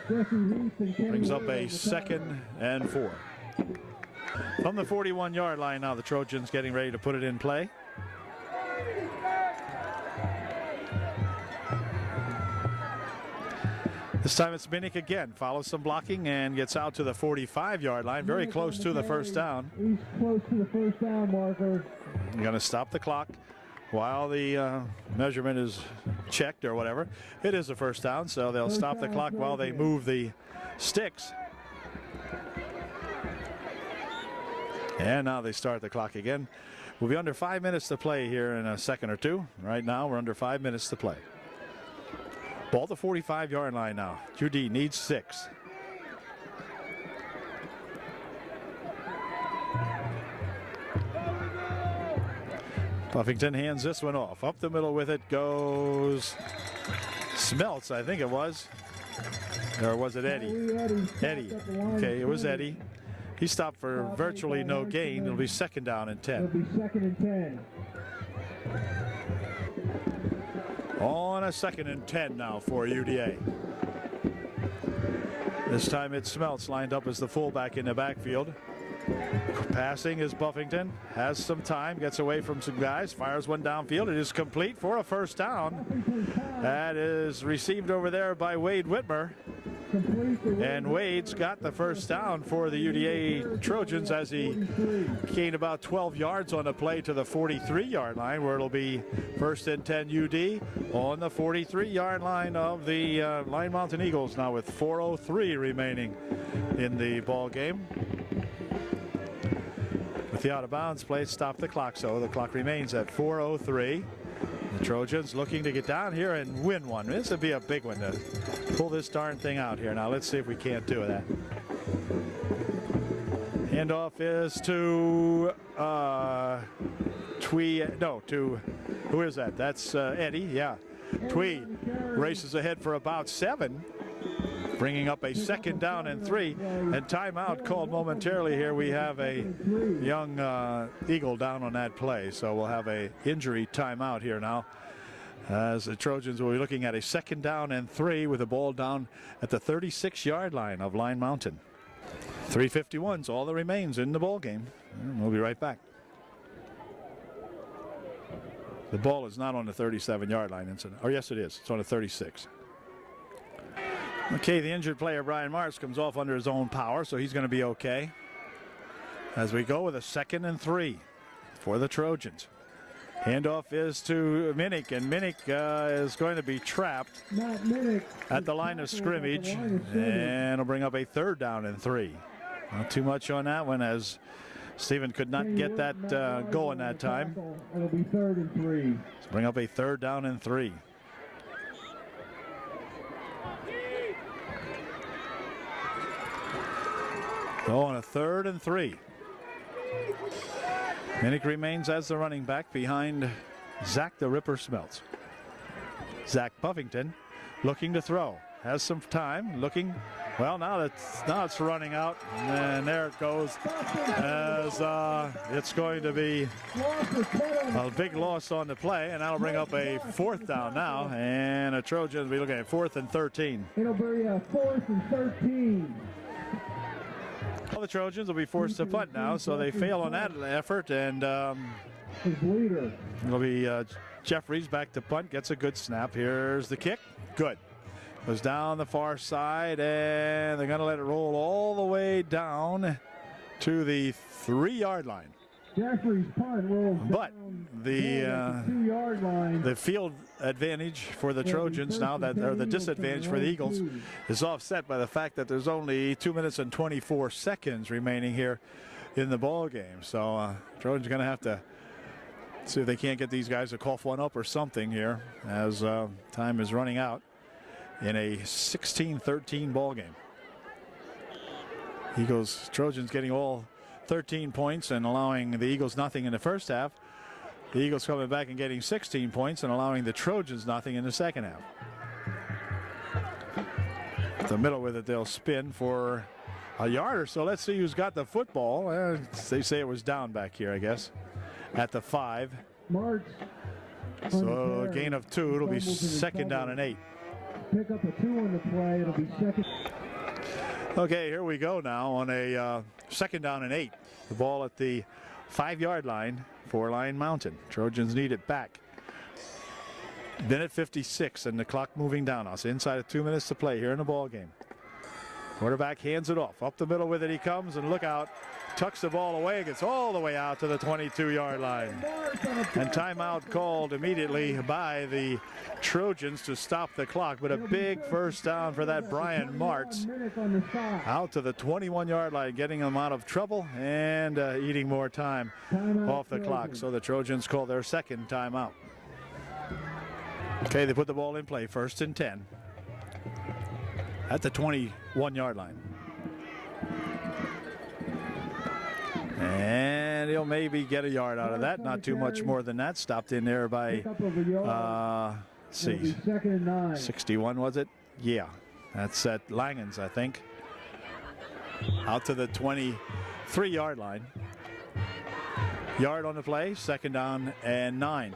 Brings up a second and 4. From the 41-yard line now, the Trojans getting ready to put it in play. This time it's Minnick again, follows some blocking and gets out to the 45-yard line, very close to the first down. He's close to the first down marker. You're going to stop the clock while the measurement is checked or whatever. It is a first down, so they'll stop the clock while they move the sticks. And now they start the clock again. We'll be under 5 minutes to play here in a second or two. Right now we're under 5 minutes to play. Ball at the 45-yard line now. UD needs 6. Buffington hands this one off. Up the middle with it goes Smeltz, I think it was. Or was it Eddie? Eddie. Okay, it was Eddie. He stopped for virtually no gain. It'll be second down and 10. It'll be second and 10. On a second and 10 now for UDA. This time it's Smeltz lined up as the fullback in the backfield. Passing is Buffington. Has some time. Gets away from some guys. Fires one downfield. It is complete for a first down. That is received over there by Wade Whitmer. And Wade's got the first down for the UDA Trojans as he gained about 12 yards on the play to the 43-yard line, where it'll be first and 10 UD on the 43-yard line of the Line Mountain Eagles now with 4:03 remaining in the ball game. With the out-of-bounds play, stop the clock, so the clock remains at 4:03. The Trojans looking to get down here and win one. This would be a big one to pull this darn thing out here. Now let's see if we can't do that. Handoff is to who is that? That's Eddie. Yeah, Twee races ahead for about 7. Bringing up a second down and 3, and timeout called momentarily here. We have a young Eagle down on that play, so we'll have a injury timeout here now, as the Trojans will be looking at a second down and 3 with the ball down at the 36-yard line of Line Mountain. 3:51 is all that remains in the ball game. We'll be right back. The ball is not on the 37-yard line. Or yes, it is. It's on the 36. Okay, the injured player, Brian Marks, comes off under his own power, so he's going to be okay. As we go with a second and 3 for the Trojans. Handoff is to Minnick, and Minnick is going to be trapped at the line of scrimmage, and it'll bring up a 3rd down and 3. Not too much on that one, as Stephen could not get that going that time. It'll be 3rd and 3. Let's bring up a 3rd down and 3. So on a 3rd and 3. Minnick remains as the running back behind Zach the Ripper Smeltz. Zach Puffington looking to throw. Has some time, looking. Well, now it's running out, and there it goes. As it's going to be a big loss on the play, and that'll bring up a 4th down now, and the Trojans will be looking at 4th and 13. It'll be a 4th and 13. Well, the Trojans will be forced to punt now, so they fail on that effort, and it'll be Jeffries back to punt, gets a good snap. Here's the kick. Good. Goes down the far side, and they're going to let it roll all the way down to the 3-yard line. Jeffries' punt rolls but the 2-yard line. The field advantage for the Trojans now, or the disadvantage for the Eagles, is offset by the fact that there's only 2 minutes and 24 seconds remaining here in the ball game. So Trojans are going to have to see if they can't get these guys to cough one up or something here, as time is running out in a 16-13 ball game. Trojans getting all 13 points and allowing the Eagles nothing in the first half. The Eagles coming back and getting 16 points and allowing the Trojans nothing in the second half. The middle with it, they'll spin for a yard or so. Let's see who's got the football. They say it was down back here, I guess, at the 5. So a gain of 2. It'll be 2nd down and 8. Pick up a 2 on the play. It'll be 2nd. Okay, here we go now on a 2nd down and 8. The ball at the 5-yard line for Lion Mountain. Trojans need it back. Minute 56 and the clock moving down. Us inside of 2 minutes to play here in the ball game. Quarterback hands it off. Up the middle with it he comes, and look out. Tucks the ball away, gets all the way out to the 22-yard line. And timeout called immediately by the Trojans to stop the clock, but a big first down for that Brian Martz out to the 21-yard line, getting them out of trouble and eating more time off the clock. So the Trojans call their 2nd timeout. Okay, they put the ball in play, 1st and 10 at the 21-yard line. And he'll maybe get a yard out of that. Not too much more than that. Stopped in there by, let's see, 61 was it? Yeah, that's at Langens, I think. Out to the 23-yard line. Yard on the play, 2nd down and 9.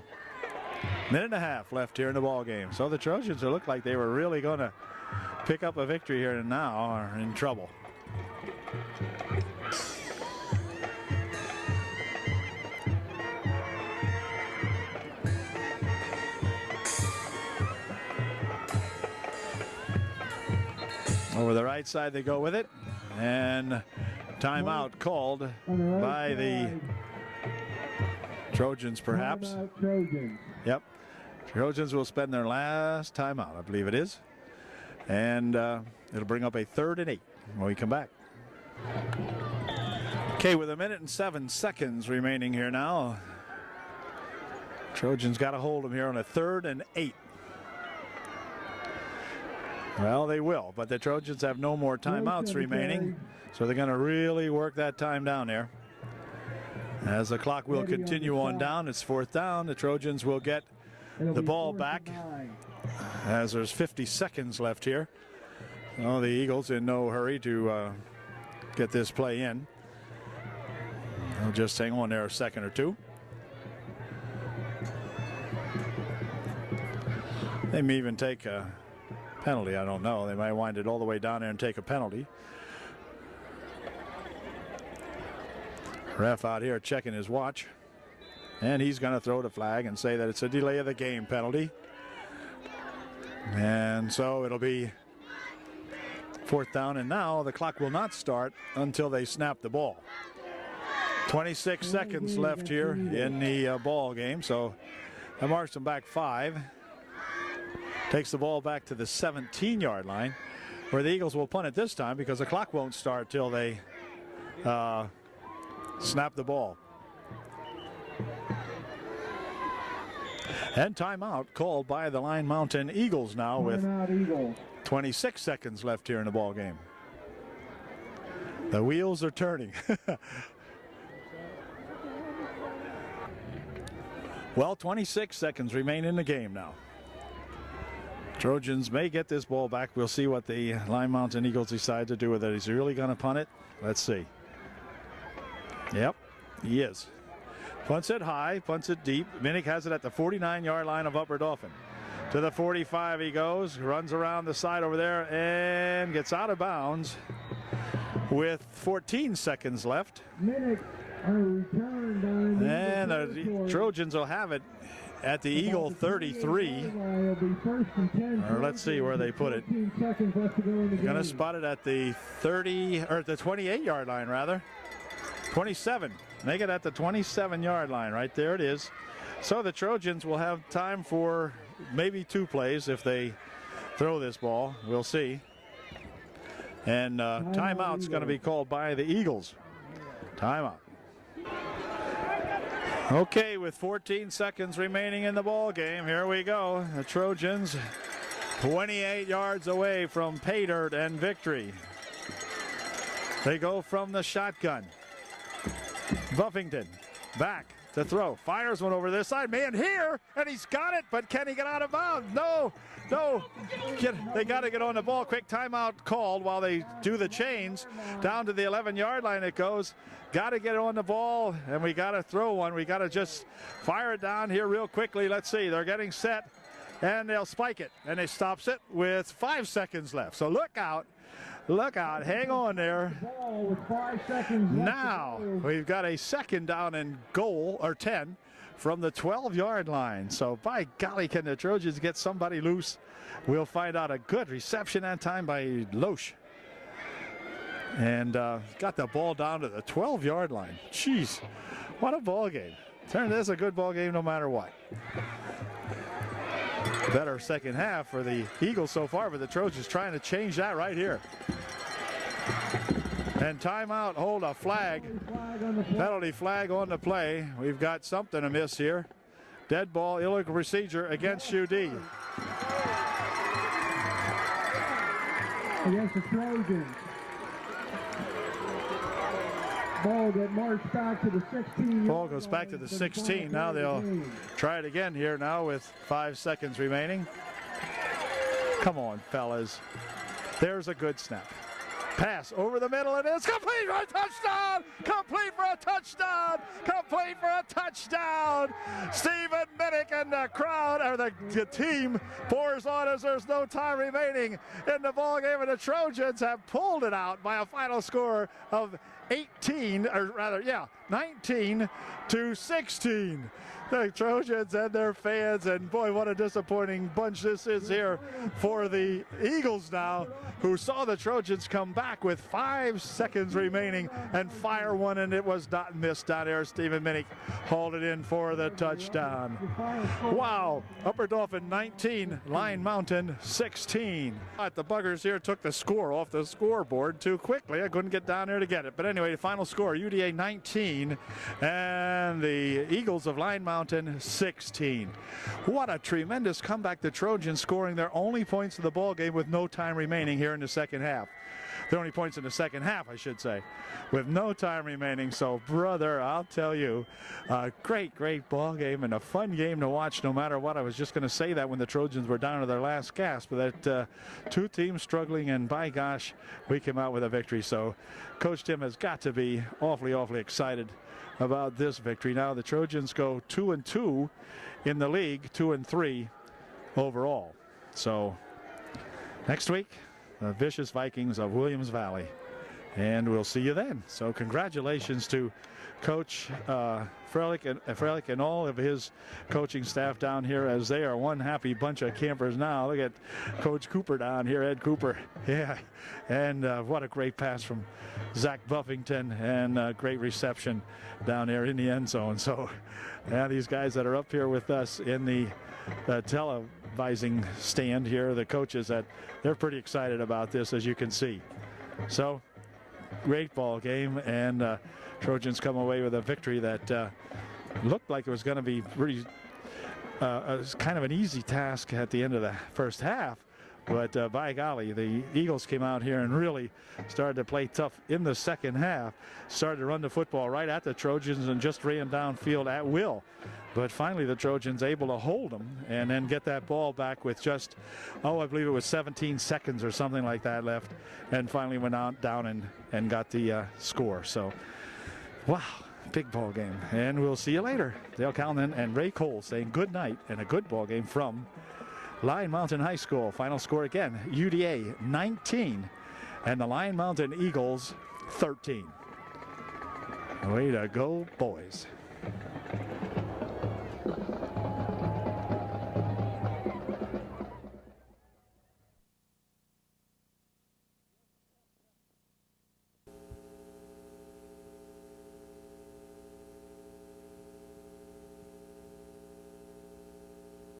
Minute and a half left here in the ball game. So the Trojans look like they were really going to pick up a victory here, and now are in trouble. Over the right side they go with it, and timeout called by the Trojans, perhaps. Yep. Trojans will spend their last timeout, I believe it is. And it'll bring up a 3rd and 8 when we come back. Okay, with 1 minute and 7 seconds remaining here now. Trojans got to hold them here on a 3rd and 8. Well, they will, but the Trojans have no more timeouts remaining, so they're going to really work that time down there. As the clock will continue on down, it's 4th down. The Trojans will get the ball back as there's 50 seconds left here. Well, the Eagles in no hurry to get this play in. They'll just hang on there a second or two. They may even take a penalty, I don't know. They might wind it all the way down there and take a penalty. Ref out here checking his watch, and he's going to throw the flag and say that it's a delay of the game penalty. And so it'll be 4th down, and now the clock will not start until they snap the ball. 26 seconds left here in the ball game, so that marks them back 5. Takes the ball back to the 17-yard line, where the Eagles will punt it this time because the clock won't start till they snap the ball. And timeout called by the Line Mountain Eagles now with 26 seconds left here in the ball game. The wheels are turning. Well, 26 seconds remain in the game now. Trojans may get this ball back. We'll see what the Line Mountain Eagles decide to do with it. Is he really going to punt it? Let's see. Yep, he is. Punts it high, punts it deep. Minnick has it at the 49-yard line of Upper Dauphin. To the 45 he goes, runs around the side over there and gets out of bounds with 14 seconds left. Minnick on a return down And the Trojans will have it at the Eagle 33. Or let's see where they put it. Going to spot it at the 30, or the 28-yard line rather. 27. Make it at the 27-yard line. Right there it is. So the Trojans will have time for maybe 2 plays if they throw this ball. We'll see. And timeout's going to be called by the Eagles. Timeout. Okay, with 14 seconds remaining in the ball game, here we go. The Trojans 28 yards away from pay dirt and victory. They go from the shotgun. Buffington back to throw. Fires one over this side. Man here, and he's got it, but can he get out of bounds? No. They got to get on the ball. Quick timeout called while they do the chains. Down to the 11-yard line it goes. Got to get on the ball, and we got to throw one. We got to just fire it down here real quickly. Let's see. They're getting set, and they'll spike it, and they stops it with 5 seconds left. So look out. Look out. Hang on there. Now we've got a second down and goal, or 10, from the 12-yard line. So by golly, can the Trojans get somebody loose? We'll find out. A good reception that time by Loesch. And got the ball down to the 12-yard line. Jeez, what a ball game. This is a good ball game no matter what. Better second half for the Eagles so far, but the Trojans trying to change that right here. And timeout, hold a flag. Penalty flag on the play. We've got something amiss here. Dead ball, illegal procedure against UD. Against the Trojans. Ball get marched back to the 16. Ball goes back to the 16. Now they'll try it again here now with 5 seconds remaining. Come on, fellas. There's a good snap. Pass over the middle, and it's complete for a touchdown! Complete for a touchdown! Complete for a touchdown! Stephen Minnick and the crowd, or the team, pours on as there's no time remaining in the ball game, and the Trojans have pulled it out by a final score of 19 to 16. The Trojans and their fans, and boy, what a disappointing bunch this is here for the Eagles now, who saw the Trojans come back with 5 seconds remaining and fire one, and it was not missed down there. Stephen Minnick hauled it in for the touchdown. Wow, Upper Dauphin 19, Line Mountain 16. But the Buggers here took the score off the scoreboard too quickly. I couldn't get down there to get it. But anyway, the final score, UDA 19 and the Eagles of Line Mountain 16. What a tremendous comeback. The Trojans scoring their only points of the ball game with no time remaining here in the second half. Their only points in the second half, I should say, with no time remaining. So, brother, I'll tell you, a great ball game and a fun game to watch no matter what. I was just going to say that when the Trojans were down to their last gasp, but that 2 teams struggling, and by gosh, we came out with a victory. So, Coach Tim has got to be awfully excited about this victory. Now the Trojans go 2-2 in the league, 2-3 overall. So next week, the vicious Vikings of Williams Valley and we'll see you then. So congratulations to Coach Freilich and all of his coaching staff down here, as they are one happy bunch of campers now. Look at Coach Cooper down here, Ed Cooper. Yeah, and what a great pass from Zach Buffington, and great reception down there in the end zone. So yeah, these guys that are up here with us in the televising stand here, the coaches, that they're pretty excited about this, as you can see. So great ball game, and Trojans come away with a victory that looked like it was going to be pretty kind of an easy task at the end of the first half. But by golly, the Eagles came out here and really started to play tough in the second half. Started to run the football right at the Trojans and just ran downfield at will. But finally, the Trojans able to hold them and then get that ball back with just, I believe it was 17 seconds or something like that left. And finally went down and got the score. So, wow, big ball game. And we'll see you later. Dale Calnon and Ray Cole saying good night and a good ball game from Lion Mountain High School. Final score again, UDA 19 and the Lion Mountain Eagles 13. Way to go, boys.